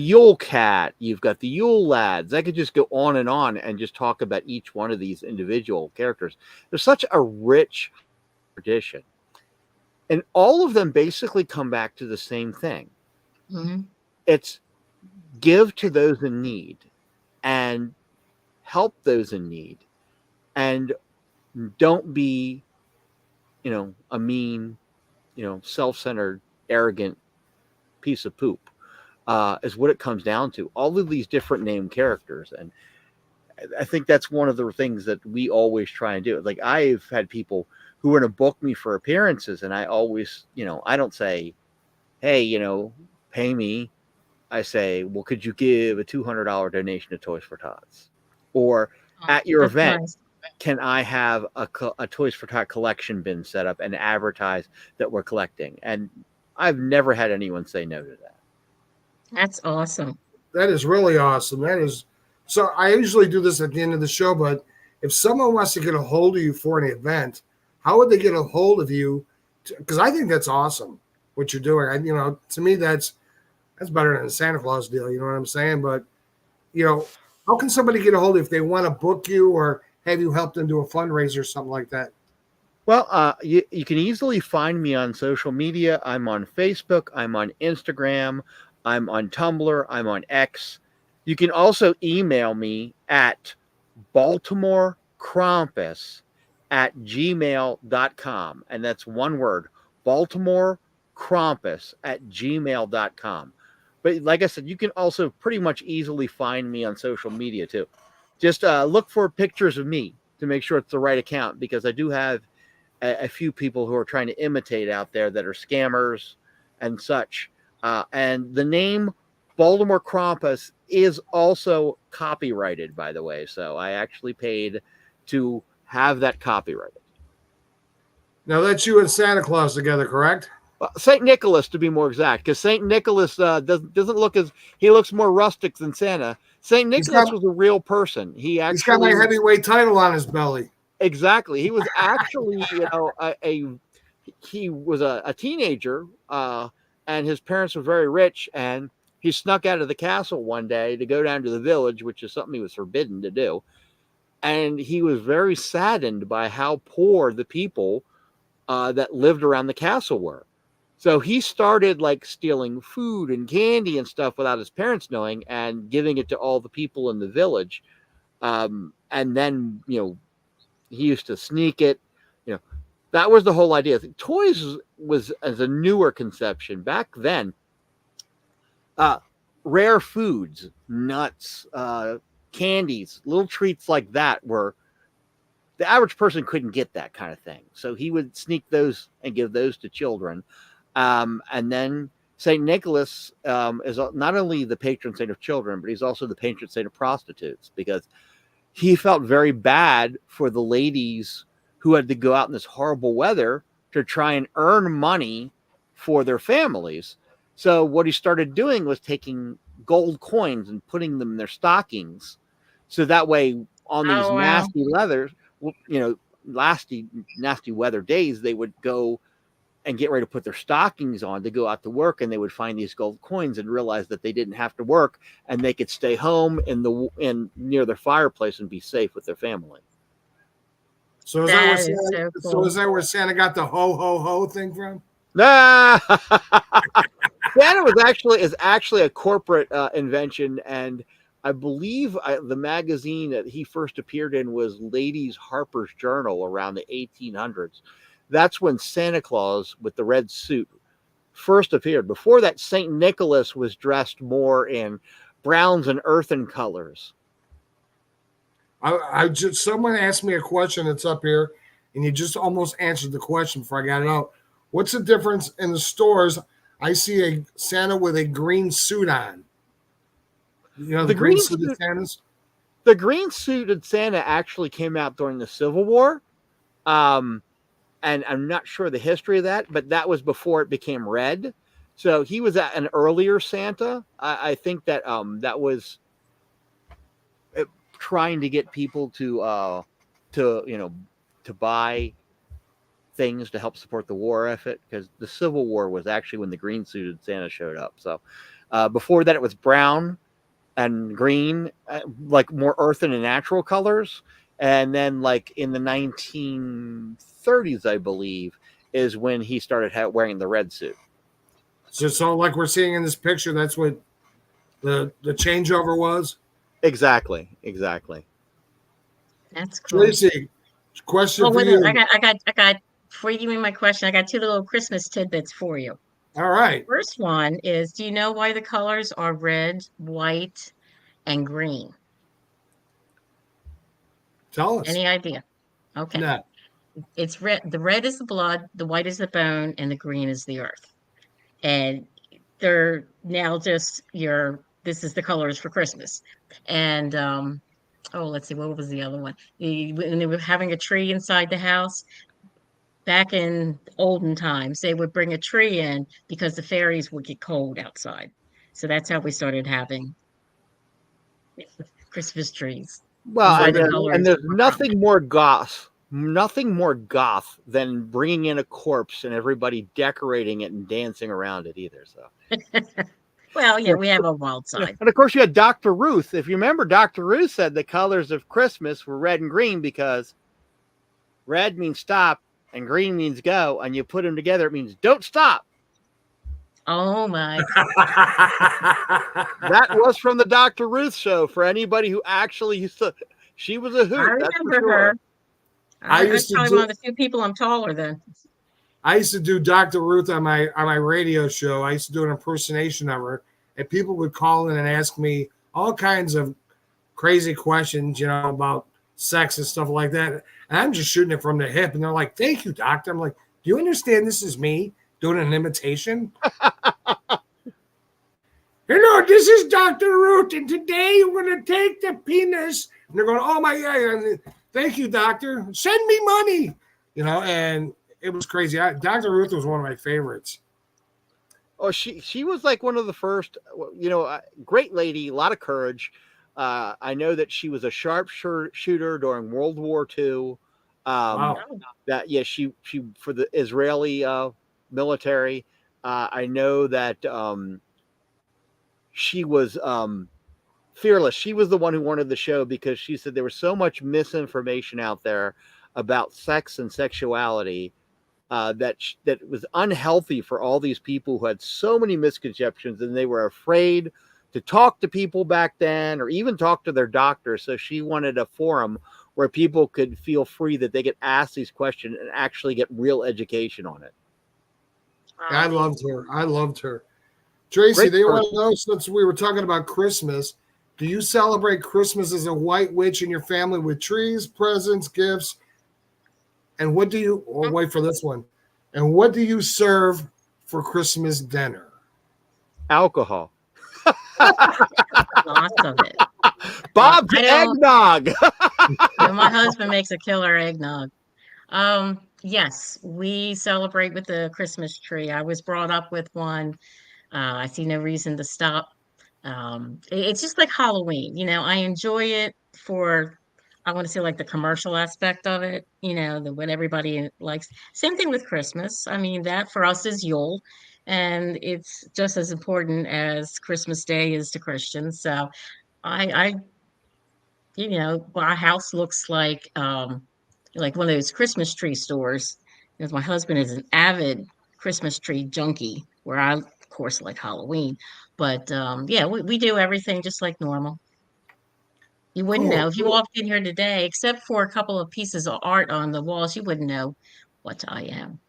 Yule Cat, you've got the Yule Lads. I could just go on and just talk about each one of these individual characters. There's such a rich tradition. And all of them basically come back to the same thing. Mm-hmm. It's give to those in need and help those in need, and don't be, a mean, self-centered, arrogant piece of poop, is what it comes down to. All of these different named characters. And I think that's one of the things that we always try and do. Like, I've had people who want to book me for appearances, and I always, I don't say, hey, pay me. I say, well, could you give a $200 donation to Toys for Tots? Or at your That's event, nice. can I have a Toys for Tot collection bin set up and advertise that we're collecting? And I've never had anyone say no to that. That's awesome. That is really awesome. That is. So I usually do this at the end of the show, but if someone wants to get a hold of you for an event, how would they get a hold of you? Because I think that's awesome what you're doing. To me, that's better than a Santa Claus deal. You know what I'm saying? But, how can somebody get a hold of you if they want to book you or have you help them do a fundraiser or something like that? Well, you can easily find me on social media. I'm on Facebook. I'm on Instagram. I'm on Tumblr. I'm on X. You can also email me at baltimorekrumpus@gmail.com. And that's one word, baltimorekrumpus@gmail.com. But like I said, you can also pretty much easily find me on social media too. Just look for pictures of me to make sure it's the right account, because I do have a few people who are trying to imitate out there that are scammers and such. And the name Baltimore Krumpus is also copyrighted, by the way. So I actually paid to have that copyrighted. Now, that's you and Santa Claus together, correct? St. Nicholas, to be more exact, because St. Nicholas doesn't look he looks more rustic than Santa. St. Nicholas was a real person. He's got my heavyweight title on his belly. Exactly. He was actually, he was a teenager, and his parents were very rich, and he snuck out of the castle one day to go down to the village, which is something he was forbidden to do. And he was very saddened by how poor the people that lived around the castle were. So he started stealing food and candy and stuff without his parents knowing, and giving it to all the people in the village. And then, he used to sneak it. That was the whole idea. Toys was as a newer conception back then. Rare foods, nuts, candies, little treats like that were, the average person couldn't get that kind of thing. So he would sneak those and give those to children. And then St. Nicholas is not only the patron saint of children, but he's also the patron saint of prostitutes, because he felt very bad for the ladies who had to go out in this horrible weather to try and earn money for their families. So what he started doing was taking gold coins and putting them in their stockings. So that way, on these nasty leathers, nasty weather days, they would go and get ready to put their stockings on to go out to work, and they would find these gold coins and realize that they didn't have to work, and they could stay home in near their fireplace and be safe with their family. So is that where Santa got the ho ho ho thing from? Nah. Santa is actually a corporate invention, and I believe the magazine that he first appeared in was Ladies' Harper's Journal around the 1800s. That's when Santa Claus with the red suit first appeared. Before that, St. Nicholas was dressed more in browns and earthen colors. Someone asked me a question that's up here, and you just almost answered the question before I got it out. What's the difference in the stores? I see a Santa with a green suit on. The green suited Santas? The green suited Santa actually came out during the Civil War. And I'm not sure the history of that, but that was before it became red. So he was at an earlier Santa. I think that that was trying to get people to buy things to help support the war effort, because the Civil War was actually when the green suited Santa showed up. So before that, it was brown and green, like more earthen and natural colors. And then in the 1930s, I believe, is when he started wearing the red suit. So like we're seeing in this picture, that's what the changeover was? Exactly. That's cool. Tracey, question Oh, for wait, you. I got. Before you give me my question, I got two little Christmas tidbits for you. All right. First one is, do you know why the colors are red, white, and green? Tell us. Any idea? Okay. No. It's red. The red is the blood, the white is the bone, and the green is the earth. And they're now just this is the colors for Christmas. And oh, let's see, what was the other one? When they were having a tree inside the house, back in olden times, they would bring a tree in because the fairies would get cold outside. So that's how we started having Christmas trees. Well, Why and, the there- colors and there's were nothing more goth than bringing in a corpse and everybody decorating it and dancing around it either. So, well, yeah, we have a wild side. and of course, you had Dr. Ruth. If you remember, Dr. Ruth said the colors of Christmas were red and green because red means stop and green means go, and you put them together, it means don't stop. Oh my! That was from the Dr. Ruth show. For anybody who actually used to, she was a hoot. I That's for remember sure. her. I I'm used to probably do- one of the few people I'm taller than. I used to do Dr. Ruth on my radio show. I used to do an impersonation of her, and people would call in and ask me all kinds of crazy questions, about sex and stuff like that. And I'm just shooting it from the hip, and they're like, "Thank you, doctor." I'm like, "Do you understand this is me doing an imitation?" Hello, this is Dr. Ruth, and today we're going to take the penis. And they're going, "Oh my God, thank you, doctor. Send me money." And it was crazy. Dr. Ruth was one of my favorites. Oh, she was like one of the first, great lady, a lot of courage. I know that she was a sharpshooter during World War II. Wow. She for the Israeli military. I know that she was fearless. She was the one who wanted the show because she said there was so much misinformation out there about sex and sexuality that was unhealthy for all these people who had so many misconceptions, and they were afraid to talk to people back then or even talk to their doctors. So she wanted a forum where people could feel free that they could ask these questions and actually get real education on it. I loved her. Tracey, Great they person. want to know, since we were talking about Christmas, do you celebrate Christmas as a white witch in your family with trees, presents, gifts? And what do you, wait for this one. And what do you serve for Christmas dinner? Alcohol. Lots of it. Bob's I don't- eggnog. My husband makes a killer eggnog. Yes, we celebrate with the Christmas tree. I was brought up with one. I see no reason to stop. It's just like Halloween. I enjoy it for, I want to say, like the commercial aspect of it, what everybody likes. Same thing with Christmas. I mean, that for us is Yule, and it's just as important as Christmas Day is to Christians. So I our house looks like one of those Christmas tree stores, because my husband is an avid Christmas tree junkie, where I, of course, like Halloween. But yeah, we do everything just like normal. You wouldn't Cool, know if you cool. walked in here today, except for a couple of pieces of art on the walls, you wouldn't know what I am.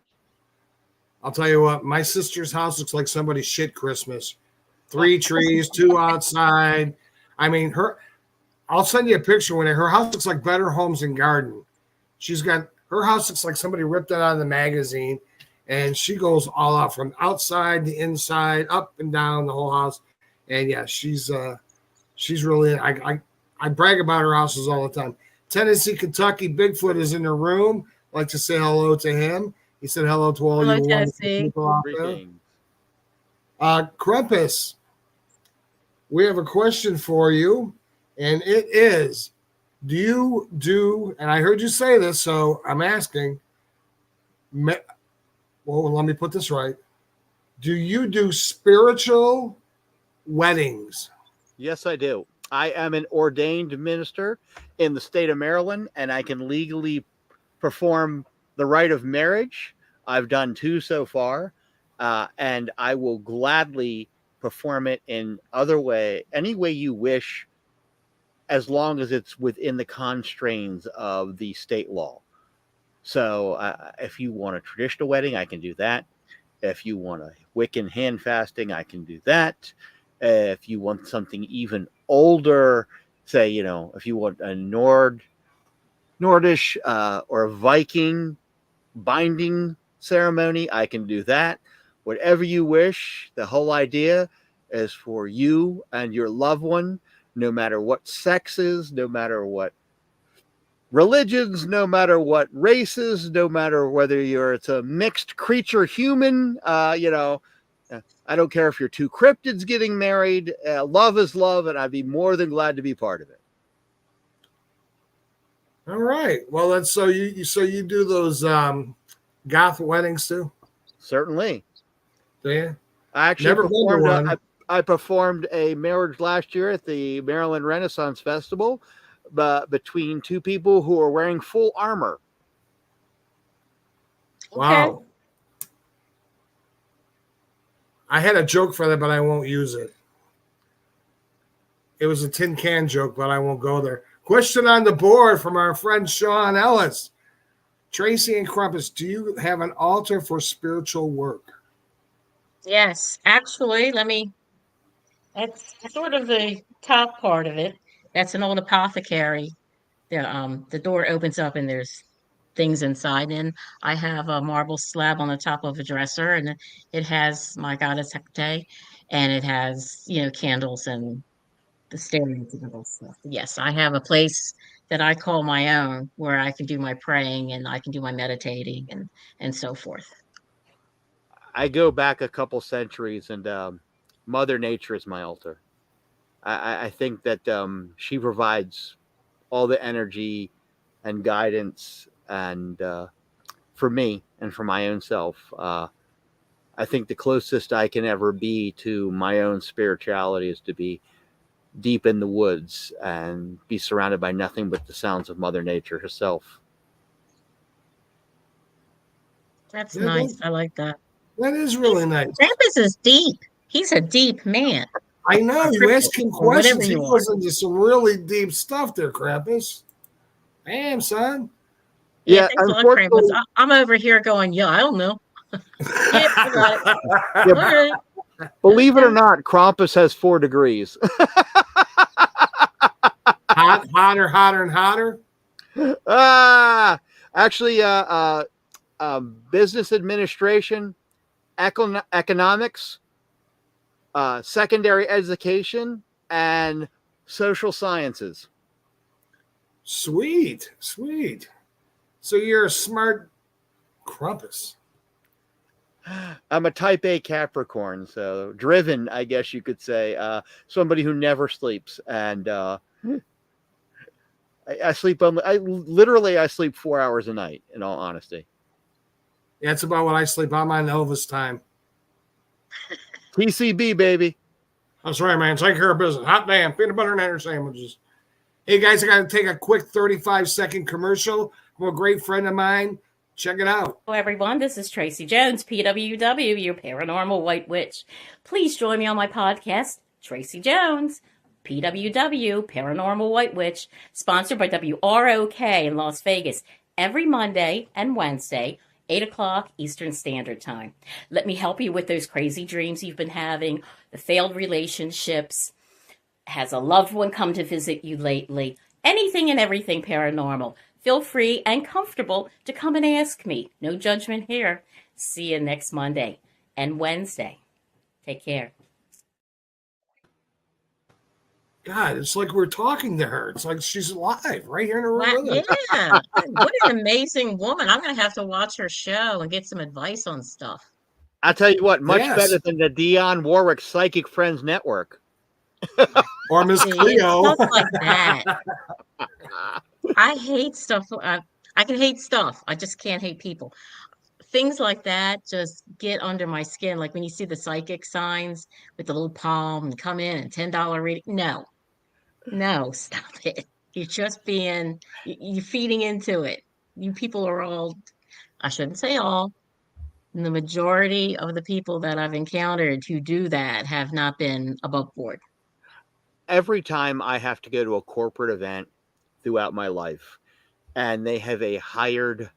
I'll tell you what, my sister's house looks like somebody's shit Christmas. 3 trees, 2 outside. I mean, I'll send you a picture when her house looks like Better Homes and Garden. Her house looks like somebody ripped it out of the magazine, and she goes all out from outside to inside, up and down the whole house. And yeah, she's really, I brag about her houses all the time. Tennessee, Kentucky, Bigfoot is in the room. I'd like to say hello to him. He said hello to all Hello, you wonderful Tennessee. people out there. Greetings. Krumpus, we have a question for you, and it is, do you do, and I heard you say this, so I'm asking, well, let me put this right. Do you do spiritual weddings? Yes, I do. I am an ordained minister in the state of Maryland, and I can legally perform the rite of marriage. I've done 2 so far, and I will gladly perform it in any way you wish as long as it's within the constraints of the state law. So if you want a traditional wedding, I can do that. If you want a Wiccan hand fasting, I can do that. If you want something even older, say, if you want a Nordish or a Viking binding ceremony, I can do that. Whatever you wish. The whole idea is for you and your loved one, no matter what sexes, no matter what religions, no matter what races, no matter whether it's a mixed creature human, I don't care if you're two cryptids getting married. Love is love, and I'd be more than glad to be part of it. All right. Well, that's so you do those goth weddings too? Certainly. Do you? I actually I performed a marriage last year at the Maryland Renaissance Festival, but between two people who are wearing full armor. Wow. Okay. I had a joke for that, but I won't use it. It was a tin can joke, but I won't go there. Question on the board from our friend Sean Ellis. Tracey and Krumpus, do you have an altar for spiritual work? Yes, actually, that's sort of the top part of it. That's an old apothecary. The door opens up and there's things inside. And I have a marble slab on the top of a dresser, and it has my goddess Hecate, and it has, candles and the staring table stuff. Yes, I have a place that I call my own where I can do my praying and I can do my meditating and so forth. I go back a couple centuries, and Mother Nature is my altar. I think that she provides all the energy and guidance, and for me and for my own self. I think the closest I can ever be to my own spirituality is to be deep in the woods and be surrounded by nothing but the sounds of Mother Nature herself. That's nice. I like that. That is really nice. Krampus is deep. He's a deep man. I know. You ask him questions. He you goes into some really deep stuff there, Krampus. Damn, son. Yeah, thanks a lot, Krampus. I'm over here going, yeah, I don't know. Yeah, I got it. All right. Believe it or not, Krumpus has 4 degrees. Hotter, and hotter. Actually, business administration, economics, secondary education, and social sciences. Sweet. So you're a smart Krumpus. I'm a type A Capricorn, so driven, I guess you could say. Somebody who never sleeps, and I sleep I sleep 4 hours a night, in all honesty. Yeah, that's about what I sleep. I'm on Elvis time. TCB, baby. That's right, man. Take care of business. Hot damn, peanut butter and onion sandwiches. Hey, guys, I got to take a quick 35-second commercial from a great friend of mine. Check it out. Hello, everyone. This is Tracey Jones, PWW, your paranormal white witch. Please join me on my podcast, Tracey Jones, PWW, Paranormal White Witch, sponsored by WROK in Las Vegas, every Monday and Wednesday, 8 o'clock Eastern Standard Time. Let me help you with those crazy dreams you've been having, the failed relationships, has a loved one come to visit you lately, anything and everything paranormal. Feel free and comfortable to come and ask me. No judgment here. See you next Monday and Wednesday. Take care. God, it's like we're talking to her. It's like she's alive right here in her room. Yeah. What an amazing woman. I'm going to have to watch her show and get some advice on stuff. I'll tell you what, much better than the Dionne Warwick Psychic Friends Network. Or Miss Cleo. Stuff like that. I hate stuff. I can hate stuff. I just can't hate people. Things like that just get under my skin. Like when you see the psychic signs with the little palm and come in and $10 reading. No, stop it. You're just you're feeding into it. You people are all, I shouldn't say all, the majority of the people that I've encountered who do that have not been above board. every time I have to go to a corporate event throughout my life and they have a hired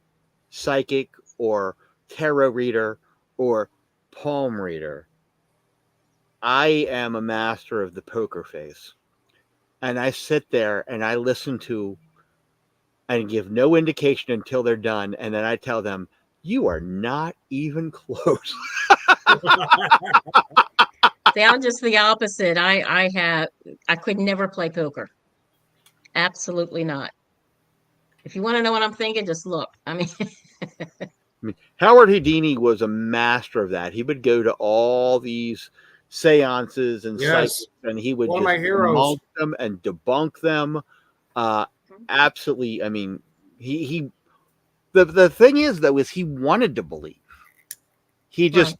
psychic or tarot reader or palm reader, I am a master of the poker face. And I sit there and I listen to and give no indication until they're done. And then I tell them, you are not even close. See, I'm just the opposite. I could never play poker. Absolutely not. If you want to know what I'm thinking, just look. I mean, I mean, Howard Houdini was a master of that. He would go to all these seances and sites, and he would One of just my heroes. debunk them and debunk them. Absolutely. I mean, he the thing is though is he wanted to believe. He just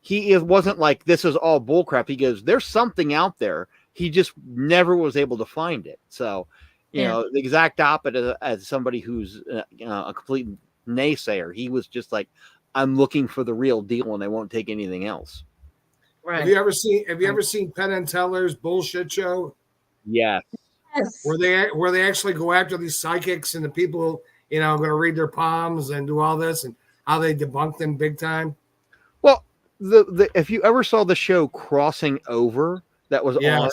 it wasn't like this is all bullcrap. He goes, there's something out there. He just never was able to find it. So, you know, the exact opposite as somebody who's a complete naysayer. He was just like, I'm looking for the real deal, and I won't take anything else. right. Have you ever seen Penn and Teller's bullshit show? Yeah. Yes. Where they actually go after these psychics and the people, you know, going to read their palms and do all this, and how they debunk them big time. Well, the if you ever saw the show Crossing Over that was on,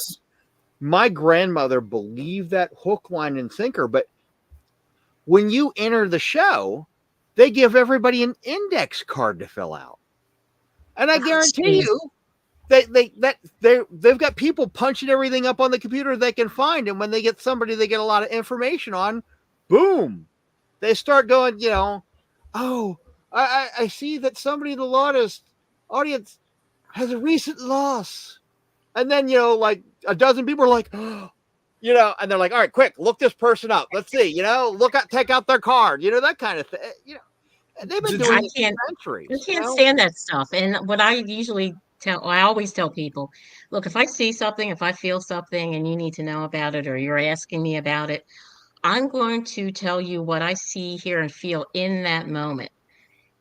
my grandmother believed that hook, line, and sinker. But when you enter the show, they give everybody an index card to fill out, and I guarantee you, they've got people punching everything up on the computer they can find, and when they get somebody they get a lot of information on, boom, they start going, you know, oh, I see that somebody in the audience has a recent loss, and then, you know, like a dozen people are like, oh, you know, and they're like, all right, quick, look this person up, let's see, you know, take out their card, you know, that kind of thing, you know. And they've been doing it for centuries. I can't stand that stuff. And what I always tell people, look, if I see something, if I feel something and you need to know about it or you're asking me about it, I'm going to tell you what I see, hear, and feel in that moment.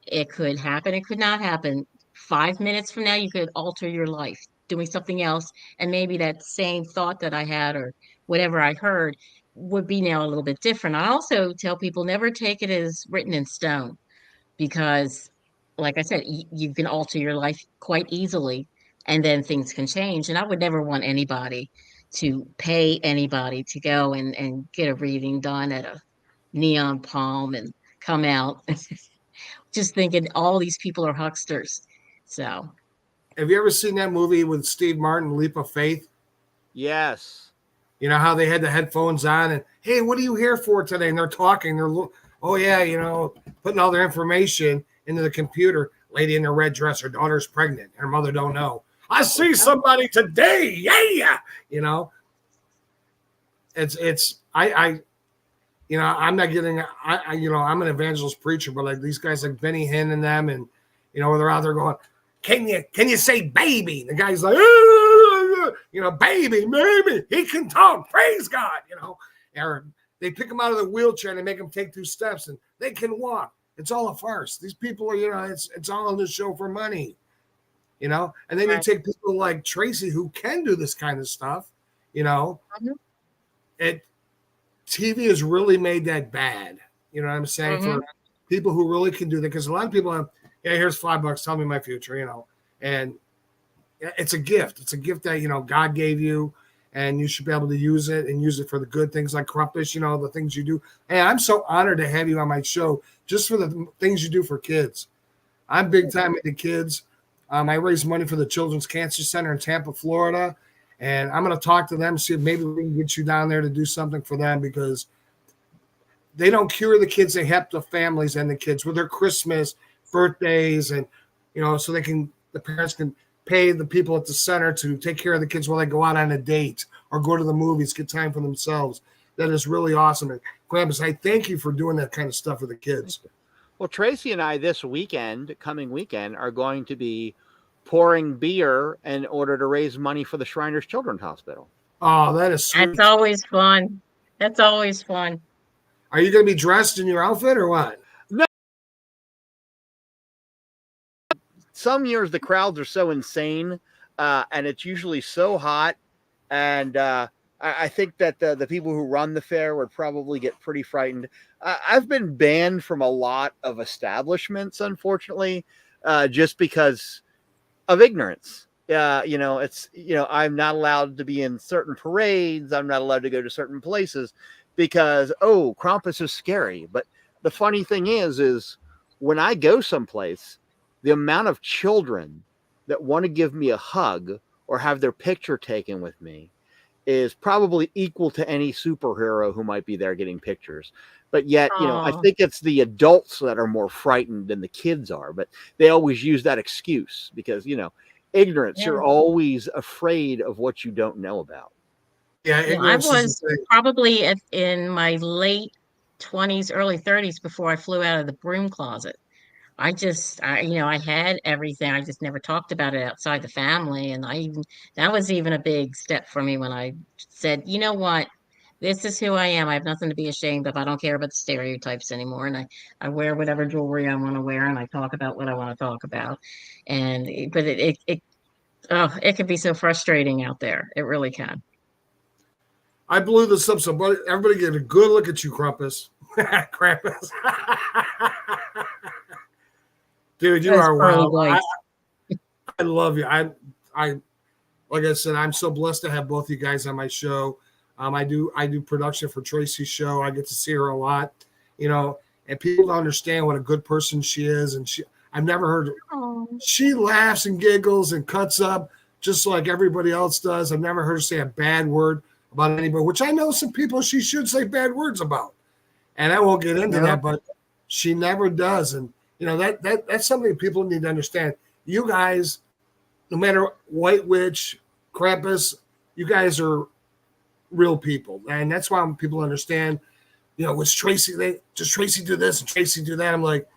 It could happen, it could not happen. 5 minutes from now, you could alter your life doing something else. And maybe that same thought that I had or whatever I heard would be now a little bit different. I also tell people never take it as written in stone because, like I said, you can alter your life quite easily and then things can change. And I would never want anybody to pay anybody to go and get a reading done at a neon palm and come out just thinking all these people are hucksters. So, have you ever seen that movie with Steve Martin, Leap of Faith? Yes. You know how they had the headphones on and, hey, what are you here for today? And they're talking. Oh yeah, you know, putting all their information into the computer. Lady in a red dress, her daughter's pregnant. Her mother don't know. I see somebody today. Yeah, you know. I you know, I'm not getting. You know, I'm an evangelist preacher, but like these guys like Benny Hinn and them, and you know, where they're out there going, can you say baby? And the guy's like, you know, baby, he can talk. Praise God, you know. Or they pick him out of the wheelchair and they make him take 2 steps, and they can walk. It's all a farce. These people are, you know, it's all on the show for money, you know. And then you take people like Tracey who can do this kind of stuff, you know. TV has really made that bad. You know what I'm saying? For people who really can do that, because a lot of people have, yeah, here's $5, tell me my future, you know. And it's a gift. It's a gift that, you know, God gave you, and you should be able to use it and use it for the good things like Krumpus, you know, the things you do. Hey, I'm so honored to have you on my show just for the things you do for kids. I'm big time into kids. I raise money for the Children's Cancer Center in Tampa, Florida. And I'm going to talk to them, see if maybe we can get you down there to do something for them, because they don't cure the kids. They help the families and the kids with their Christmas, birthdays, and, you know, so the parents can pay the people at the center to take care of the kids while they go out on a date or go to the movies, get time for themselves. That is really awesome. And Krumpus, I thank you for doing that kind of stuff for the kids. Well, Tracey and I coming weekend, are going to be pouring beer in order to raise money for the Shriners Children's Hospital. Oh, that is sweet. That's always fun. That's always fun. Are you going to be dressed in your outfit or what? No. Some years the crowds are so insane, and it's usually so hot, and I think that the people who run the fair would probably get pretty frightened. I've been banned from a lot of establishments, unfortunately, just because of ignorance. I'm not allowed to be in certain parades. I'm not allowed to go to certain places because, Krampus is scary. But the funny thing is when I go someplace, the amount of children that want to give me a hug or have their picture taken with me is probably equal to any superhero who might be there getting pictures. But yet, I Oh, think it's the adults that are more frightened than the kids are. But they always use that excuse because, ignorance, yeah. you're always afraid of what you don't know about. Yeah, I ignorance is the was thing. probably in my late 20s, early 30s before I flew out of the broom closet. I had everything. I just never talked about it outside the family. And that was even a big step for me when I said, you know what? This is who I am. I have nothing to be ashamed of. I don't care about the stereotypes anymore. And I wear whatever jewelry I want to wear and I talk about what I want to talk about. But it can be so frustrating out there. It really can. I blew this up, so everybody get a good look at you, Krumpus. Krampus. Dude, you Those are pearly wild. whites. I love you. I like I said, I'm so blessed to have both you guys on my show. I do production for Tracey's show. I get to see her a lot, and people don't understand what a good person she is. And I've never heard. Oh, She laughs and giggles and cuts up just like everybody else does. I've never heard her say a bad word about anybody, which I know some people she should say bad words about. And I won't get into Yeah. that, but she never does. And that's something people need to understand. You guys, no matter White Witch, Krampus, you guys are real people. And that's why people understand, was Tracey, does Tracey do this and Tracey do that? I'm like,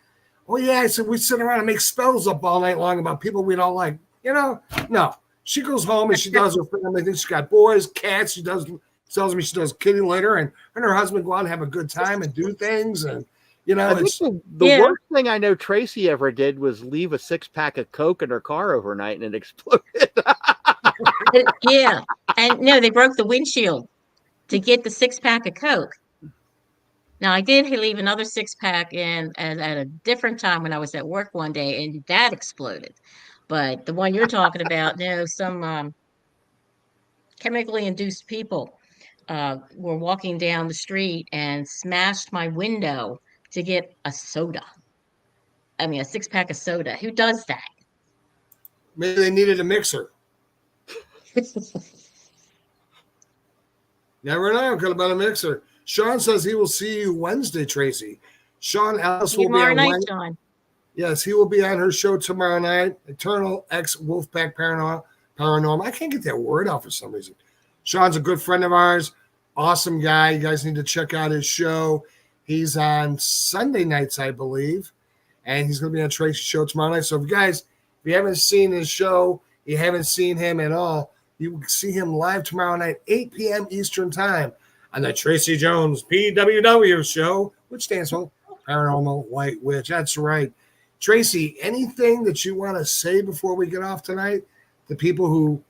oh yeah, I said we sit around and make spells up all night long about people we don't like. No. She goes home and she does her family things. She's got boys, cats. She tells me she does kitty litter, and her husband go out and have a good time and do things. And I think it's the yeah. worst thing I know Tracy ever did was leave a 6-pack of Coke in her car overnight and it exploded. Yeah. And no, they broke the windshield to get the 6-pack of Coke. Now I did leave another 6-pack in at a different time when I was at work one day, and that exploded. But the one you're talking about, no, some chemically induced people were walking down the street and smashed my window to get a soda. I mean, a 6-pack of soda. Who does that? maybe they needed a mixer. Never know. Could have been a mixer. Sean says he will see you Wednesday, Tracy. Sean Ellis will be Tomorrow on night, Wednesday. John. Yes, he will be on her show tomorrow night. Eternal X Wolfpack Paranormal. I can't get that word out for some reason. Sean's a good friend of ours. Awesome guy. You guys need to check out his show. He's on Sunday nights, I believe. And he's going to be on Tracy's show tomorrow night. So if you haven't seen his show, you haven't seen him at all, you will see him live tomorrow night, 8 p.m. Eastern Time on the Tracey Jones PWW show, which stands for Paranormal White Witch. That's right. Tracy, anything that you want to say before we get off tonight? The people who,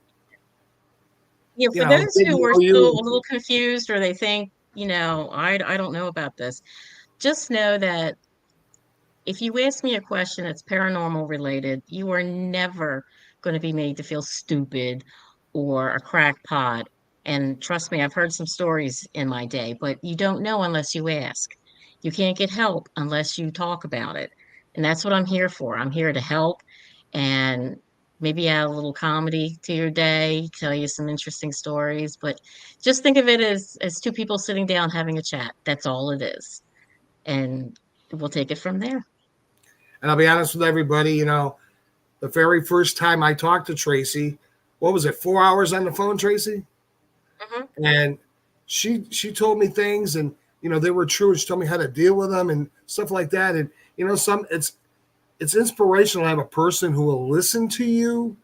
Yeah, you for know, those didn't who are know still you. a little confused or they think, I don't know about this, just know that if you ask me a question that's paranormal related, you are never going to be made to feel stupid or a crackpot. And trust me, I've heard some stories in my day, but you don't know unless you ask. You can't get help unless you talk about it. And that's what I'm here for. I'm here to help and maybe add a little comedy to your day, tell you some interesting stories, but just think of it as two people sitting down having a chat. That's all it is. And we'll take it from there. And I'll be honest with everybody, the very first time I talked to Tracy, what was it, 4 hours on the phone, Tracy? Mhm. And she told me things, and they were true. And she told me how to deal with them and stuff like that. And it's inspirational to have a person who will listen to you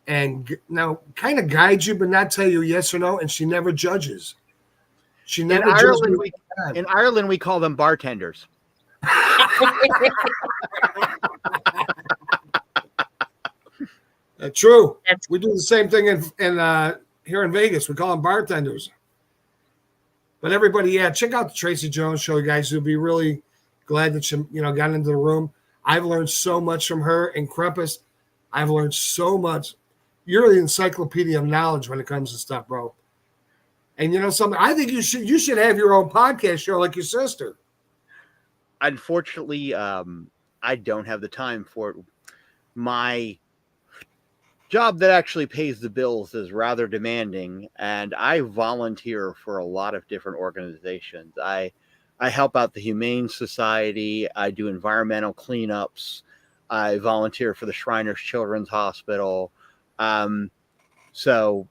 and now kind of guide you, but not tell you yes or no. And she never judges. She In never judges Ireland, me. in Ireland, we call them bartenders. True. That's We do the same thing in here in Vegas. We call them bartenders. But everybody, yeah, check out the Tracey Jones show, guys. You'll be really glad that you got into the room. I've learned so much from her and Krumpus. I've learned so much. You're the encyclopedia of knowledge when it comes to stuff, bro. And you know something? I think you should have your own podcast show like your sister. Unfortunately, I don't have the time for it. My job that actually pays the bills is rather demanding, and I volunteer for a lot of different organizations. I help out the Humane Society. I do environmental cleanups. I volunteer for the Shriners Children's Hospital. So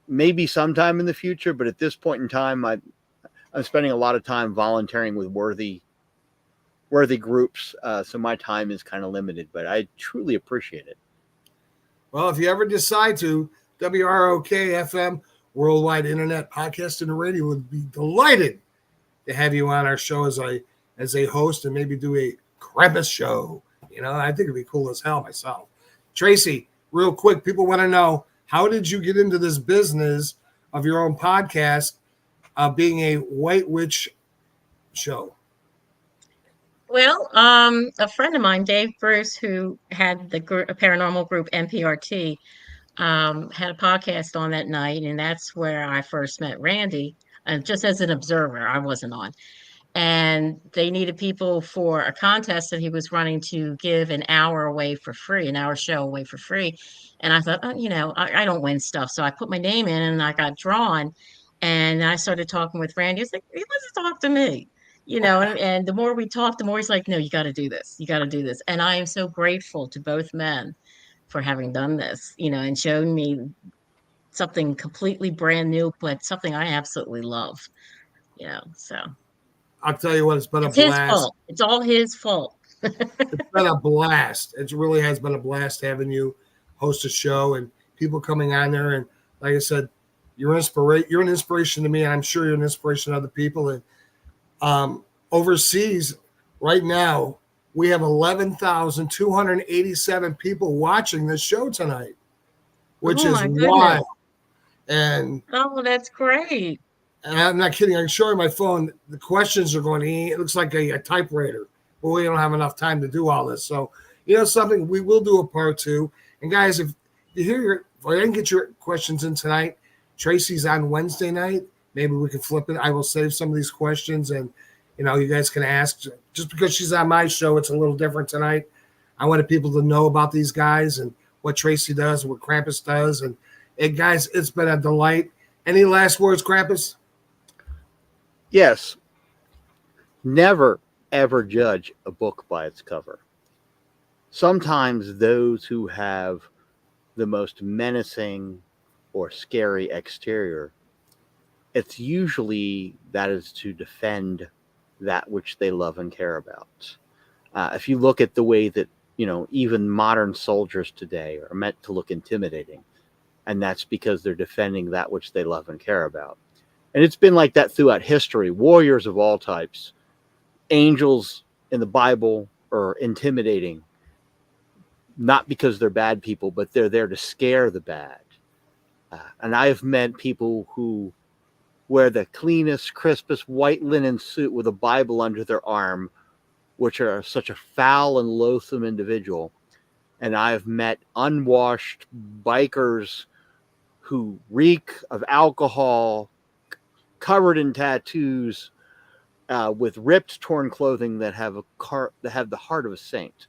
maybe sometime in the future, but at this point in time, I'm spending a lot of time volunteering with worthy groups. So my time is kind of limited, but I truly appreciate it. Well, if you ever decide to, WROK FM, Worldwide Internet Podcast and Radio would be delighted to have you on our show as a host and maybe do a Krumpus show. I think it'd be cool as hell myself. Tracey, real quick, people want to know, how did you get into this business of your own podcast, being a White Witch show? Well, a friend of mine, Dave Bruce, who had the paranormal group NPRT, had a podcast on that night, and that's where I first met Randy, just as an observer. I wasn't on. And they needed people for a contest that he was running to give an hour show away for free. And I thought, I don't win stuff. So I put my name in and I got drawn. And I started talking with Randy. He's like, hey, let's talk to me. And the more we talked, the more he's like, no, you got to do this. You got to do this. And I am so grateful to both men for having done this, and shown me something completely brand new, but something I absolutely love, so. I'll tell you what, it's been a blast. His fault. It's all his fault. It's been a blast. It really has been a blast having you host a show and people coming on there. And like I said, you're an inspiration to me, and I'm sure you're an inspiration to other people. And overseas right now, we have 11,287 people watching this show tonight, which is wild. And that's great. And I'm not kidding. I can show you my phone. The questions are going, it looks like a typewriter. But we don't have enough time to do all this. So, something, we will do a part 2. And guys, if I didn't get your questions in tonight, Tracey's on Wednesday night. Maybe we can flip it. I will save some of these questions, and, you guys can ask. Just because she's on my show, it's a little different tonight. I wanted people to know about these guys and what Tracey does and what Krumpus does. And guys, it's been a delight. Any last words, Krumpus? Yes. Never, ever judge a book by its cover. Sometimes those who have the most menacing or scary exterior, it's usually that is to defend that which they love and care about. If you look at the way that, even modern soldiers today are meant to look intimidating, and that's because they're defending that which they love and care about. And it's been like that throughout history. Warriors of all types, angels in the Bible are intimidating, not because they're bad people, but they're there to scare the bad. And I've met people who wear the cleanest, crispest white linen suit with a Bible under their arm, which are such a foul and loathsome individual. And I've met unwashed bikers who reek of alcohol, covered in tattoos, with ripped, torn clothing that have the heart of a saint.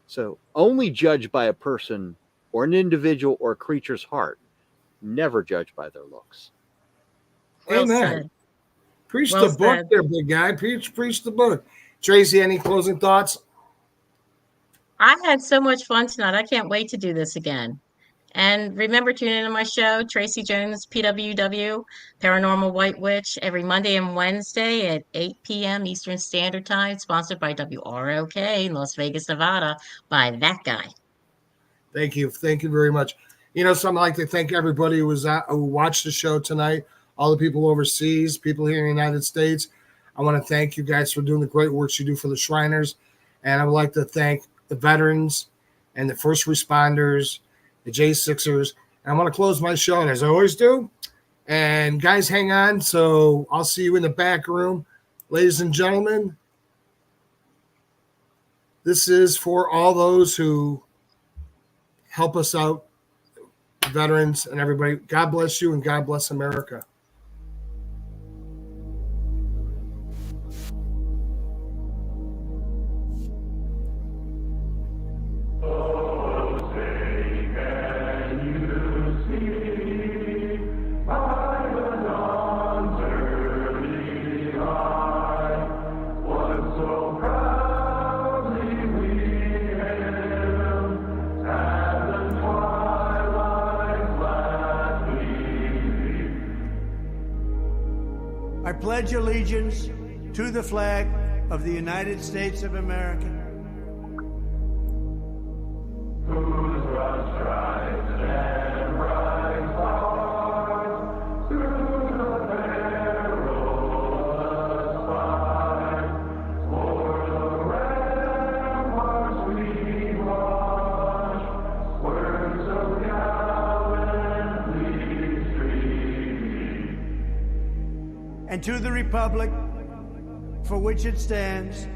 So only judge by a person or an individual or a creature's heart. Never judge by their looks. Amen. Preach the book there, big guy. Preach the book. Tracey, any closing thoughts? I had so much fun tonight. I can't wait to do this again. And remember, tune in to my show, Tracey Jones, PWW, Paranormal White Witch, every Monday and Wednesday at 8 p.m. Eastern Standard Time, sponsored by WROK in Las Vegas, Nevada, by that guy. Thank you. Thank you very much. So I'd like to thank everybody who watched the show tonight, all the people overseas, people here in the United States. I want to thank you guys for doing the great work you do for the Shriners. And I would like to thank the veterans and the first responders, the J6ers. And I want to close my show, and as I always do, And guys, hang on. So I'll see you in the back room. Ladies and gentlemen, this is for all those who help us out, veterans and everybody. God bless you and God bless America. I pledge allegiance to the flag of the United States of America. And to the republic for which it stands,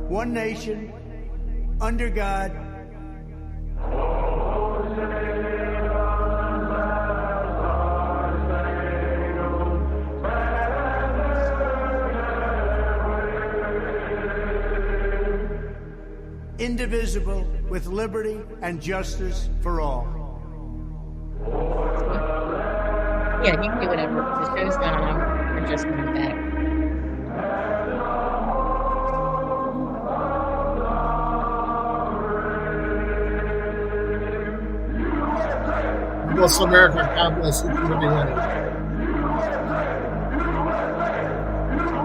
one nation, under God, indivisible, with liberty and justice for all. Yeah, you can do whatever. The show's not on. We're just going back. God bless America. God bless each and every one of you.